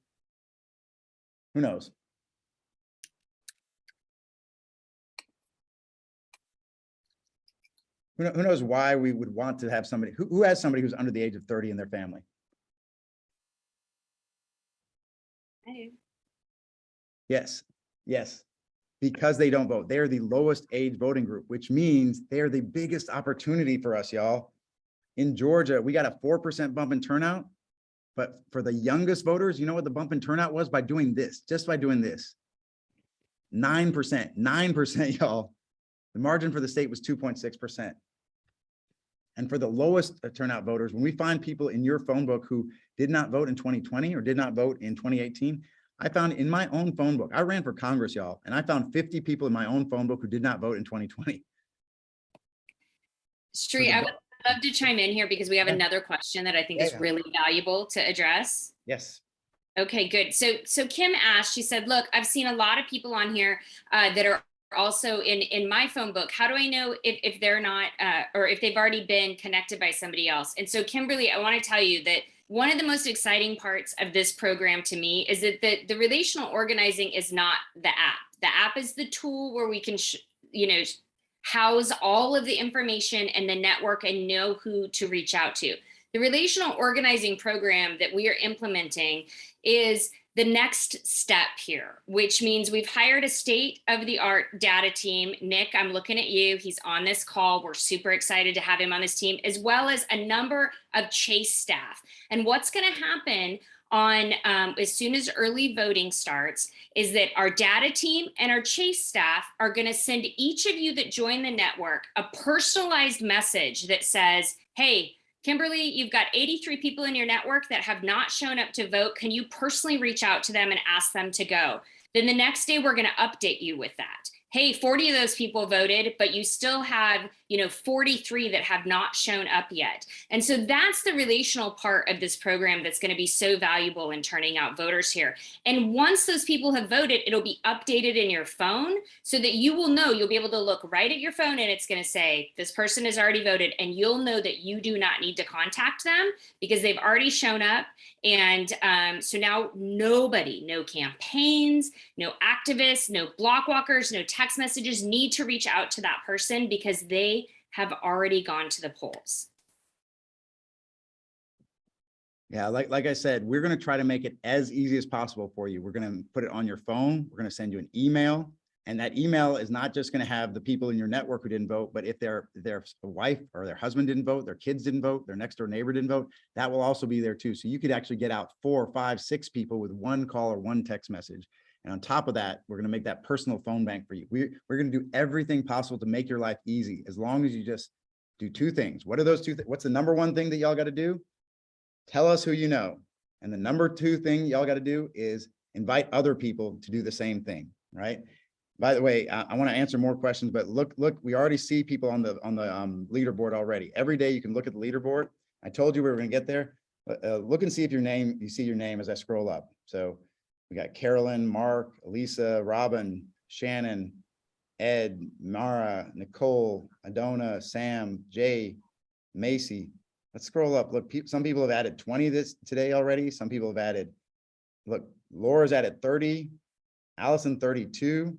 Speaker 3: Who knows? Who knows why we would want to have somebody, who has somebody who's under the age of 30 in their family?
Speaker 2: I do.
Speaker 3: Yes, yes, because they don't vote. They're the lowest age voting group, which means they're the biggest opportunity for us, y'all. In Georgia, we got a 4% bump in turnout, but for the youngest voters, you know what the bump in turnout was? By doing this, just by doing this. 9%, y'all. The margin for the state was 2.6%. And for the lowest turnout voters, when we find people in your phone book who did not vote in 2020 or did not vote in 2018, I found in my own phone book, I ran for Congress, y'all, and I found 50 people in my own phone book who did not vote in 2020.
Speaker 2: Sri, I would love to chime in here because we have another question that I think is really valuable to address.
Speaker 3: Yes.
Speaker 2: Okay, good. So Kim asked, she said, look, I've seen a lot of people on here that are also in my phone book. How do I know if they're not, or if they've already been connected by somebody else? And so Kimberly, I want to tell you that one of the most exciting parts of this program to me is that the relational organizing is not the app. The app is the tool where we can, house all of the information and the network and know who to reach out to. The relational organizing program that we are implementing is the next step here, which means we've hired a state-of-the-art data team. Nick, I'm looking at you. He's on this call. We're super excited to have him on this team, as well as a number of Chase staff. And what's going to happen on as soon as early voting starts is that our data team and our Chase staff are going to send each of you that join the network a personalized message that says, hey, Kimberly, you've got 83 people in your network that have not shown up to vote. Can you personally reach out to them and ask them to go? Then the next day, we're going to update you with that. Hey, 40 of those people voted, but you still have, 43 that have not shown up yet. And so that's the relational part of this program that's going to be so valuable in turning out voters here. And once those people have voted, it'll be updated in your phone so that you will know, you'll be able to look right at your phone and it's going to say, this person has already voted, and you'll know that you do not need to contact them because they've already shown up. And so now nobody, no campaigns, no activists, no block walkers, no text messages need to reach out to that person because they have already gone to the polls.
Speaker 3: Yeah, like I said, we're going to try to make it as easy as possible for you. We're going to put it on your phone. We're going to send you an email. And that email is not just going to have the people in your network who didn't vote, but if their wife or their husband didn't vote, their kids didn't vote, their next door neighbor didn't vote, that will also be there too. So you could actually get out 4, 5, 6 people with one call or one text message. And on top of that, we're going to make that personal phone bank for you. We're going to do everything possible to make your life easy, as long as you just do 2 things. What are those 2 things? What's the number 1 thing that y'all got to do? Tell us who you know. And the number 2 thing y'all got to do is invite other people to do the same thing, right? By the way, I want to answer more questions, but look, we already see people on the leaderboard already. Every day you can look at the leaderboard. I told you we were going to get there. Look and see if you see your name as I scroll up. So we got Carolyn, Mark, Elisa, Robin, Shannon, Ed, Mara, Nicole, Adona, Sam, Jay, Macy. Let's scroll up. Look, some people have added 20 today already. Some people have added, look, Laura's added 30, Allison 32.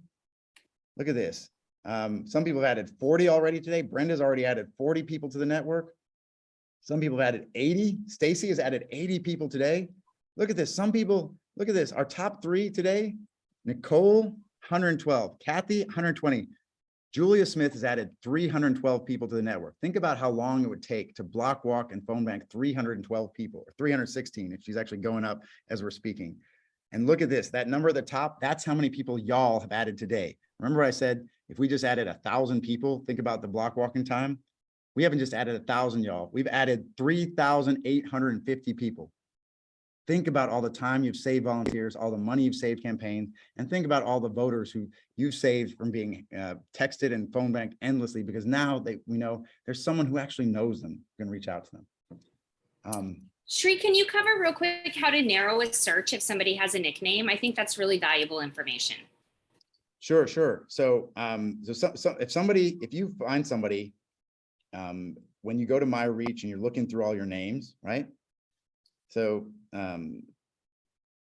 Speaker 3: Look at this. Some people have added 40 already today. Brenda's already added 40 people to the network. Some people have added 80. Stacy has added 80 people today. Look at this. Some people, look at this. Our top 3 today, Nicole, 112, Kathy, 120. Julia Smith has added 312 people to the network. Think about how long it would take to block, walk, and phone bank 312 people, or 316 if she's actually going up as we're speaking. And look at this, that number at the top, that's how many people y'all have added today. Remember I said, if we just added 1,000 people, think about the block walking time. We haven't just added 1,000, y'all. We've added 3,850 people. Think about all the time you've saved volunteers, all the money you've saved campaigns, and think about all the voters who you've saved from being texted and phone banked endlessly, because now we know there's someone who actually knows them, can reach out to them.
Speaker 2: Shri, can you cover real quick how to narrow a search if somebody has a nickname? I think that's really valuable information.
Speaker 3: Sure. So, if you find somebody, when you go to My Reach and you're looking through all your names, right? So,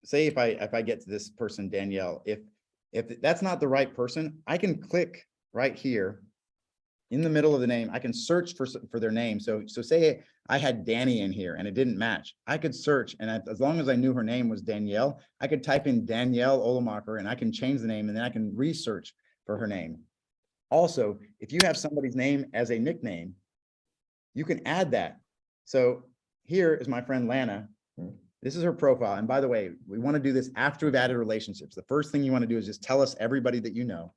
Speaker 3: say if I get to this person, Danielle, if that's not the right person, I can click right here in the middle of the name. I can search for their name. So say I had Danny in here and it didn't match. I could search, and as long as I knew her name was Danielle, I could type in Danielle Olemacher and I can change the name, and then I can research for her name. Also, if you have somebody's name as a nickname, you can add that. So here is my friend Lana. This is her profile. And by the way, we want to do this after we've added relationships. The first thing you want to do is just tell us everybody that you know.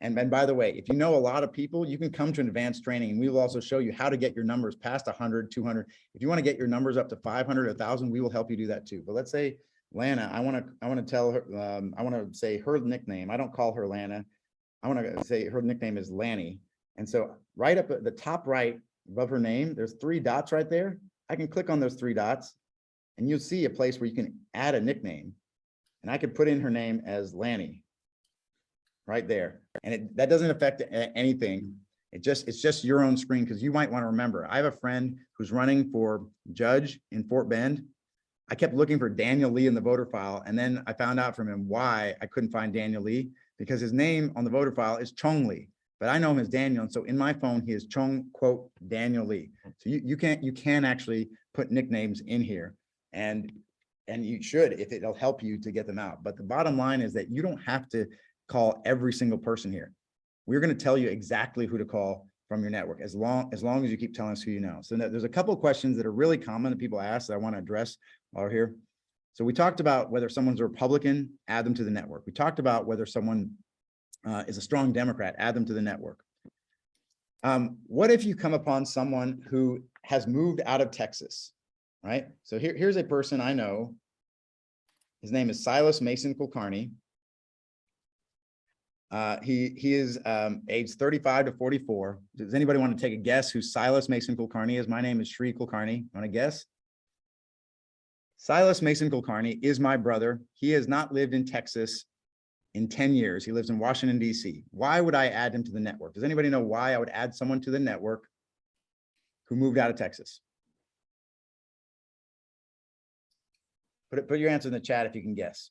Speaker 3: And by the way, if you know a lot of people, you can come to an advanced training, and we will also show you how to get your numbers past 100, 200. If you want to get your numbers up to 500, 1,000, we will help you do that too. But let's say Lana, I want to tell her, I want to say her nickname. I don't call her Lana. I want to say her nickname is Lanny. And so right up at the top right above her name, there's 3 dots right there. I can click on those 3 dots and you'll see a place where you can add a nickname, and I could put in her name as Lanny right there. And that doesn't affect anything. It's just your own screen, because you might want to remember. I have a friend who's running for judge in Fort Bend. I kept looking for Daniel Lee in the voter file, and then I found out from him why I couldn't find Daniel Lee, because his name on the voter file is Chong Lee, but I know him as Daniel. And so in my phone, he is Chong, quote, Daniel Lee. So you can actually put nicknames in here, and you should, if it'll help you to get them out. But the bottom line is that you don't have to call every single person here. We're going to tell you exactly who to call from your network, as long as you keep telling us who you know. So there's a couple of questions that are really common that people ask that I want to address while we're here. So we talked about whether someone's a Republican, add them to the network. We talked about whether someone is a strong Democrat, add them to the network. What if you come upon someone who has moved out of Texas, right? So here's a person I know. His name is Silas Mason Kulkarni. He is age 35 to 44. Does anybody want to take a guess who Silas Mason Kulkarni is? My name is Shri Kulkarni. Want to guess? Silas Mason Kulkarni is my brother. He has not lived in Texas in 10 years. He lives in Washington, D.C. Why would I add him to the network? Does anybody know why I would add someone to the network who moved out of Texas? Put your answer in the chat if you can guess.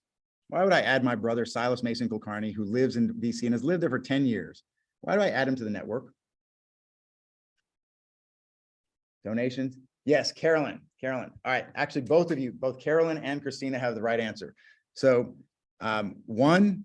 Speaker 3: Why would I add my brother, Silas Mason Kulkarni, who lives in DC and has lived there for 10 years? Why do I add him to the network? Donations? Yes, Carolyn. All right, actually, both of you, both Carolyn and Christina, have the right answer. So one,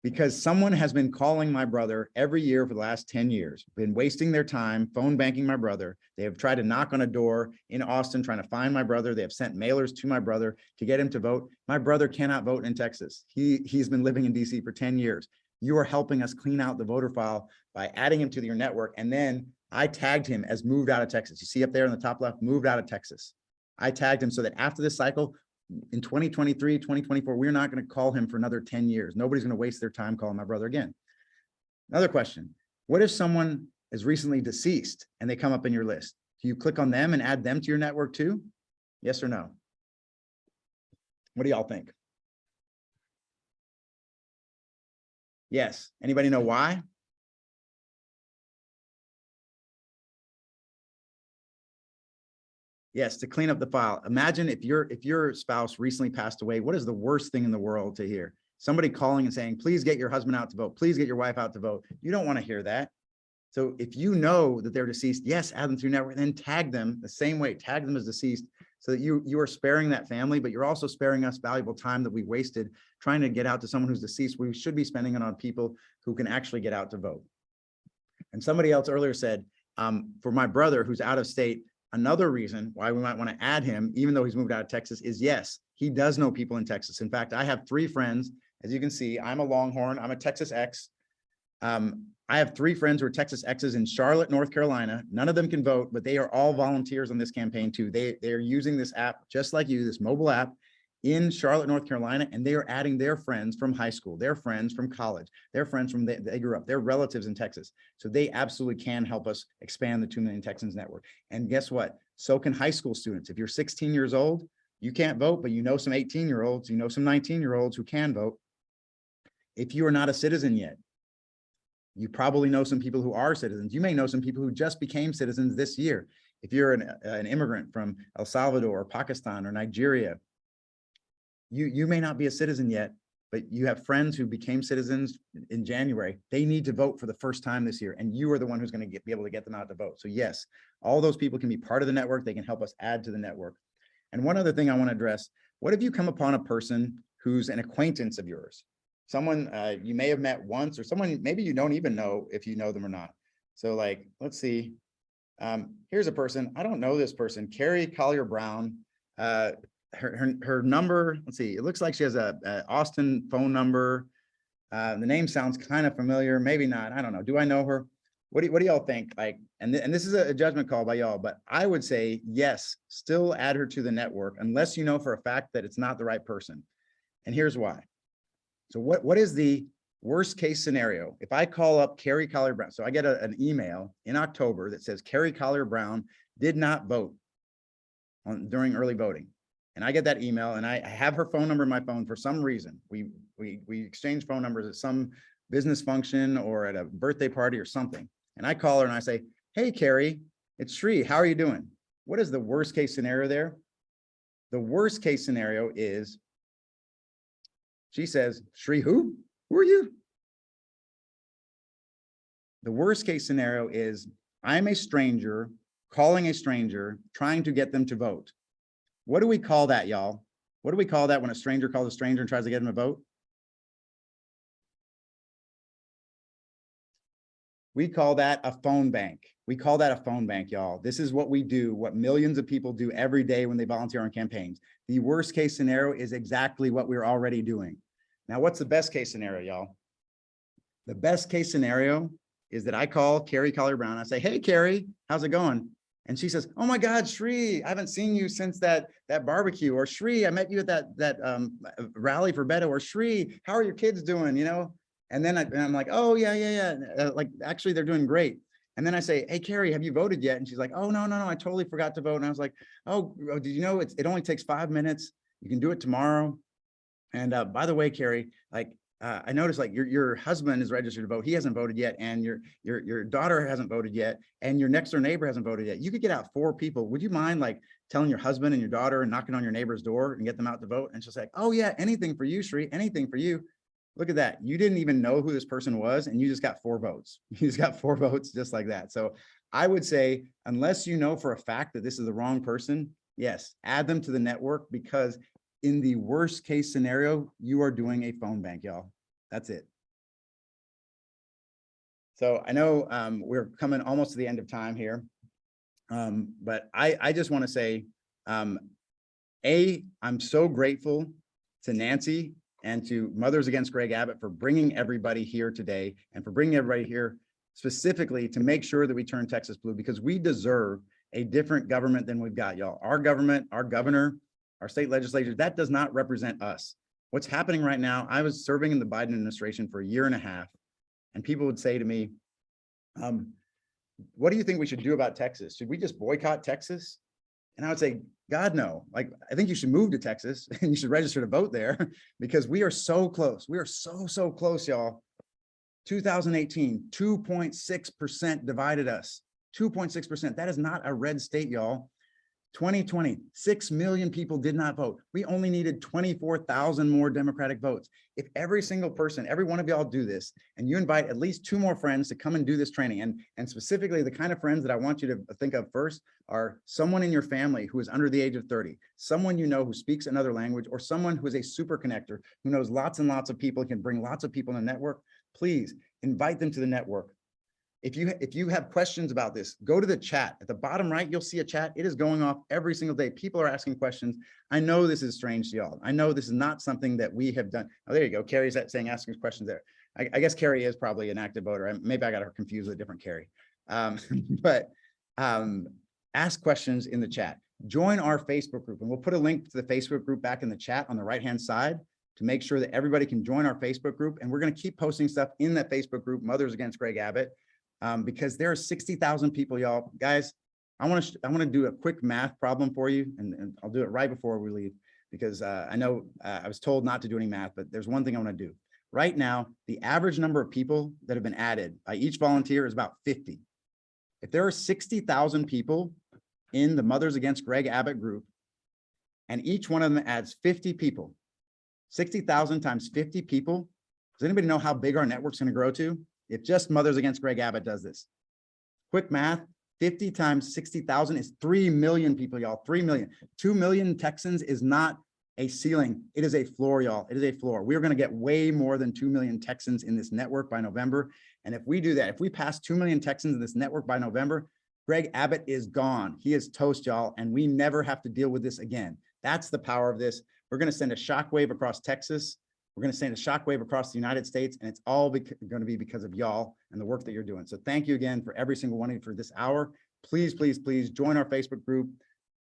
Speaker 3: because someone has been calling my brother every year for the last 10 years, been wasting their time phone banking my brother. They have tried to knock on a door in Austin trying to find my brother. They have sent mailers to my brother to get him to vote. My brother cannot vote in Texas. He's been living in DC for 10 years. You are helping us clean out the voter file by adding him to your network. And then I tagged him as moved out of Texas. You see up there in the top left, moved out of Texas. I tagged him so that after this cycle, in 2023, 2024, we're not going to call him for another 10 years. Nobody's going to waste their time calling my brother again. Another question. What if someone is recently deceased and they come up in your list? Do you click on them and add them to your network too? Yes or no? What do y'all think? Yes. Anybody know why? Yes, to clean up the file. Imagine if your spouse recently passed away, what is the worst thing in the world to hear? Somebody calling and saying, please get your husband out to vote. Please get your wife out to vote. You don't want to hear that. So if you know that they're deceased, yes, add them through network, then tag them the same way, tag them as deceased, so that you are sparing that family, but you're also sparing us valuable time that we wasted trying to get out to someone who's deceased. We should be spending it on people who can actually get out to vote. And somebody else earlier said, for my brother who's out of state, another reason why we might want to add him, even though he's moved out of Texas, is yes, he does know people in Texas. In fact, I have 3 friends. As you can see, I'm a Longhorn. I'm a Texas X. I have 3 friends who are Texas X's in Charlotte, North Carolina. None of them can vote, but they are all volunteers on this campaign too. They are using this app just like you, this mobile app in Charlotte, North Carolina, and they are adding their friends from high school, their friends from college, their friends from they grew up, their relatives in Texas. So they absolutely can help us expand the 2 Million Texans network. And guess what? So can high school students. If you're 16 years old, you can't vote, but you know some 18-year-olds, you know some 19-year-olds who can vote. If you are not a citizen yet, you probably know some people who are citizens. You may know some people who just became citizens this year. If you're an immigrant from El Salvador or Pakistan or Nigeria, you may not be a citizen yet, but you have friends who became citizens in January. They need to vote for the first time this year, and you are the one who's going to be able to get them out to vote. So yes, all those people can be part of the network. They can help us add to the network. And one other thing I want to address, what if you come upon a person who's an acquaintance of yours? Someone you may have met once, or someone maybe you don't even know if you know them or not. So like, let's see, here's a person, I don't know this person, Carrie Collier Brown. Her number, let's see, it looks like she has a Austin phone number. The name sounds kind of familiar, maybe not, I don't know. Do I know her? What do y'all think? Like, and this is a judgment call by y'all, but I would say yes, still add her to the network unless you know for a fact that it's not the right person. And here's why. So what is the worst case scenario? If I call up Carrie Collier Brown, so I get an email in October that says Carrie Collier Brown did not vote during early voting. And I get that email and I have her phone number in my phone for some reason. We exchange phone numbers at some business function or at a birthday party or something. And I call her and I say, hey, Carrie, it's Sri, how are you doing? What is the worst case scenario there? The worst case scenario is she says, Sri, who? Who are you? The worst case scenario is I'm a stranger calling a stranger, trying to get them to vote. What do we call that, y'all? What do we call that when a stranger calls a stranger and tries to get them to vote? We call that a phone bank. We call that a phone bank, y'all. This is what we do, what millions of people do every day when they volunteer on campaigns. The worst case scenario is exactly what we're already doing. Now, what's the best case scenario, y'all? The best case scenario is that I call Carrie Collier Brown. I say, hey, Carrie, how's it going? And she says, oh my God, Sri, I haven't seen you since that barbecue. Or Sri, I met you at that rally for Beto. Or Sri, how are your kids doing? You know? And then I'm like, oh yeah. Like, actually, they're doing great. And then I say, hey, Carrie, have you voted yet? And she's like, oh, no, I totally forgot to vote. And I was like, oh, did you know it only takes 5 minutes? You can do it tomorrow. And by the way, Carrie, like, I noticed like your husband is registered to vote. He hasn't voted yet. And your daughter hasn't voted yet. And your next door neighbor hasn't voted yet. You could get out 4 people. Would you mind like telling your husband and your daughter and knocking on your neighbor's door and get them out to vote? And she's like, oh yeah, anything for you, Sri, anything for you. Look at that. You didn't even know who this person was. And you just got 4 votes. You just got 4 votes just like that. So I would say, unless you know for a fact that this is the wrong person, yes, add them to the network, because in the worst case scenario, you are doing a phone bank, y'all. That's it. So I know we're coming almost to the end of time here, but I just want to say, I'm so grateful to Nancy and to Mothers Against Greg Abbott for bringing everybody here today, and for bringing everybody here specifically to make sure that we turn Texas blue, because we deserve a different government than we've got, y'all. Our government, our governor, our state legislatures, that does not represent us. What's happening right now, I was serving in the Biden administration for 1.5 years, and people would say to me, what do you think we should do about Texas? Should we just boycott Texas? And I would say, God, no. Like, I think you should move to Texas and you should register to vote there, because we are so close. We are so close, y'all, 2018, 2.6% divided us. 2.6%. That is not a red state, y'all. 2020, 6 million people did not vote. We only needed 24,000 more Democratic votes. If every single person, every one of y'all do this, and you invite at least 2 more friends to come and do this training, and specifically the kind of friends that I want you to think of first are someone in your family who is under the age of 30, someone you know who speaks another language, or someone who is a super connector, who knows lots and lots of people, can bring lots of people in the network. Please invite them to the network. If you have questions about this, go to the chat. At the bottom right, you'll see a chat. It is going off every single day. People are asking questions. I know this is strange to y'all. I know this is not something that we have done. Oh, there you go. Carrie's saying asking questions there. I guess Carrie is probably an active voter. Maybe I got her confused with a different Carrie. But ask questions in the chat. Join our Facebook group, and we'll put a link to the Facebook group back in the chat on the right-hand side to make sure that everybody can join our Facebook group. And we're going to keep posting stuff in that Facebook group, Mothers Against Greg Abbott. Because there are 60,000 people, y'all. Guys, I want to do a quick math problem for you, and I'll do it right before we leave, because I know I was told not to do any math, but there's one thing I want to do. Right now, the average number of people that have been added by each volunteer is about 50. If there are 60,000 people in the Mothers Against Greg Abbott group, and each one of them adds 50 people, 60,000 times 50 people, does anybody know how big our network's going to grow to? If just Mothers Against Greg Abbott does this. Quick math, 50 times 60,000 is 3 million people, y'all, 3 million. 2 million Texans is not a ceiling. It is a floor, y'all. It is a floor. We're going to get way more than 2 million Texans in this network by November. And if we do that, if we pass 2 million Texans in this network by November, Greg Abbott is gone. He is toast, y'all, and we never have to deal with this again. That's the power of this. We're going to send a shockwave across Texas. We're going to send a shockwave across the United States, and it's all going to be because of y'all and the work that you're doing. So thank you again for every single one of you for this hour. Please, please, please join our Facebook group,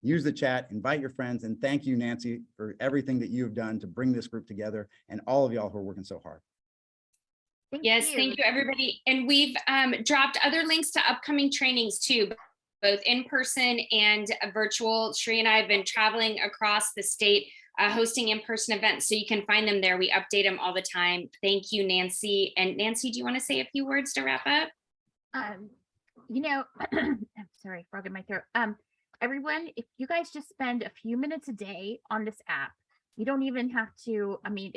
Speaker 3: use the chat, invite your friends, and thank you, Nancy, for everything that you've done to bring this group together, and all of y'all who are working so hard.
Speaker 2: Thank you, everybody. And we've dropped other links to upcoming trainings too, both in person and virtual. Sri and I have been traveling across the state, hosting in-person events, so you can find them there. We update them all the time. Thank you, Nancy. And Nancy, do you want to say a few words to wrap up?
Speaker 1: You know, I'm sorry, frog in my throat. Everyone, if you guys just spend a few minutes a day on this app, you don't even have to, I mean,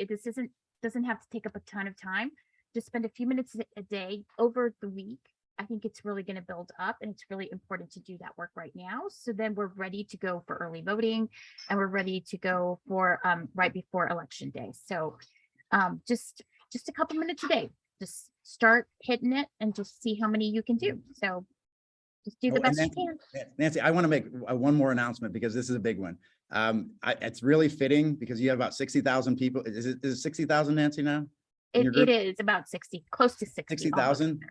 Speaker 1: doesn't have to take up a ton of time. Just spend a few minutes a day over the week. I think it's really going to build up, and it's really important to do that work right now. So then we're ready to go for early voting, and we're ready to go for right before election day. So just a couple minutes a day, just start hitting it and just see how many you can do. So just do the best you can.
Speaker 3: Nancy, I want to make one more announcement, because this is a big one. It's really fitting because you have about 60,000 people. Is it 60,000, Nancy, now?
Speaker 1: It is about 60, close to
Speaker 3: 60,000.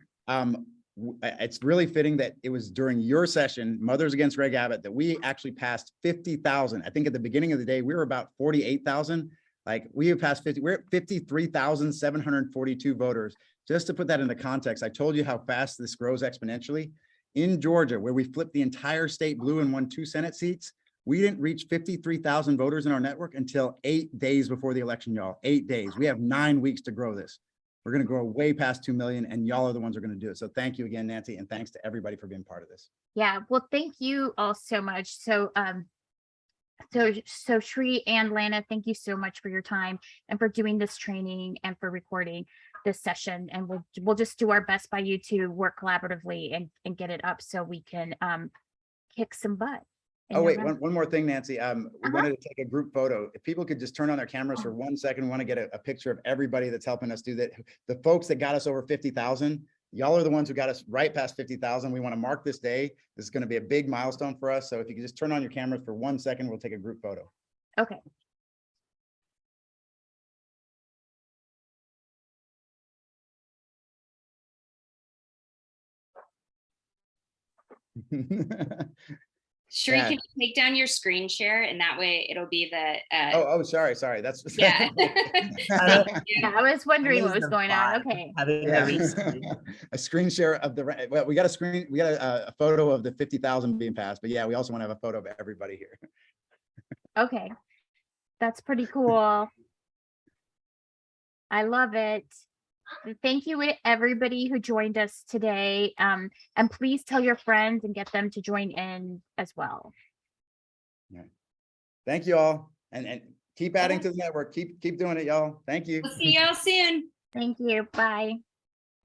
Speaker 3: It's really fitting that it was during your session, Mothers Against Greg Abbott, that we actually passed 50,000. I think at the beginning of the day, we were about 48,000. Like, we have passed 50, we're at 53,742 voters. Just to put that into context, I told you how fast this grows exponentially. In Georgia, where we flipped the entire state blue and won 2 Senate seats, we didn't reach 53,000 voters in our network until 8 days before the election, y'all. 8 days. We have 9 weeks to grow this. We're going to grow way past 2 million, and y'all are the ones who are going to do it. So thank you again, Nancy, and thanks to everybody for being part of this.
Speaker 1: Yeah, well, thank you all so much. So Sri and Lana, thank you so much for your time and for doing this training and for recording this session. And we'll just do our best by you to work collaboratively and get it up so we can kick some butt.
Speaker 3: Oh, wait, one more thing, Nancy. We wanted to take a group photo. If people could just turn on their cameras for 1 second, we want to get a picture of everybody that's helping us do that. The folks that got us over 50,000, y'all are the ones who got us right past 50,000. We want to mark this day. This is going to be a big milestone for us. So if you could just turn on your cameras for 1 second, we'll take a group photo.
Speaker 1: Okay.
Speaker 2: Sure, yeah. You can take down your screen share, and that way it'll be the.
Speaker 3: Sorry. That's
Speaker 2: yeah.
Speaker 1: I was wondering what was going on. Okay.
Speaker 3: A screen share of the. Well, we got a photo of the 50,000 being passed, but yeah, we also want to have a photo of everybody here.
Speaker 1: Okay, that's pretty cool. I love it. Thank you to everybody who joined us today. And please tell your friends and get them to join in as well.
Speaker 3: Thank you all. And keep adding to the network. Keep doing it, y'all. Thank you.
Speaker 2: We'll see y'all soon.
Speaker 1: Thank you. Bye.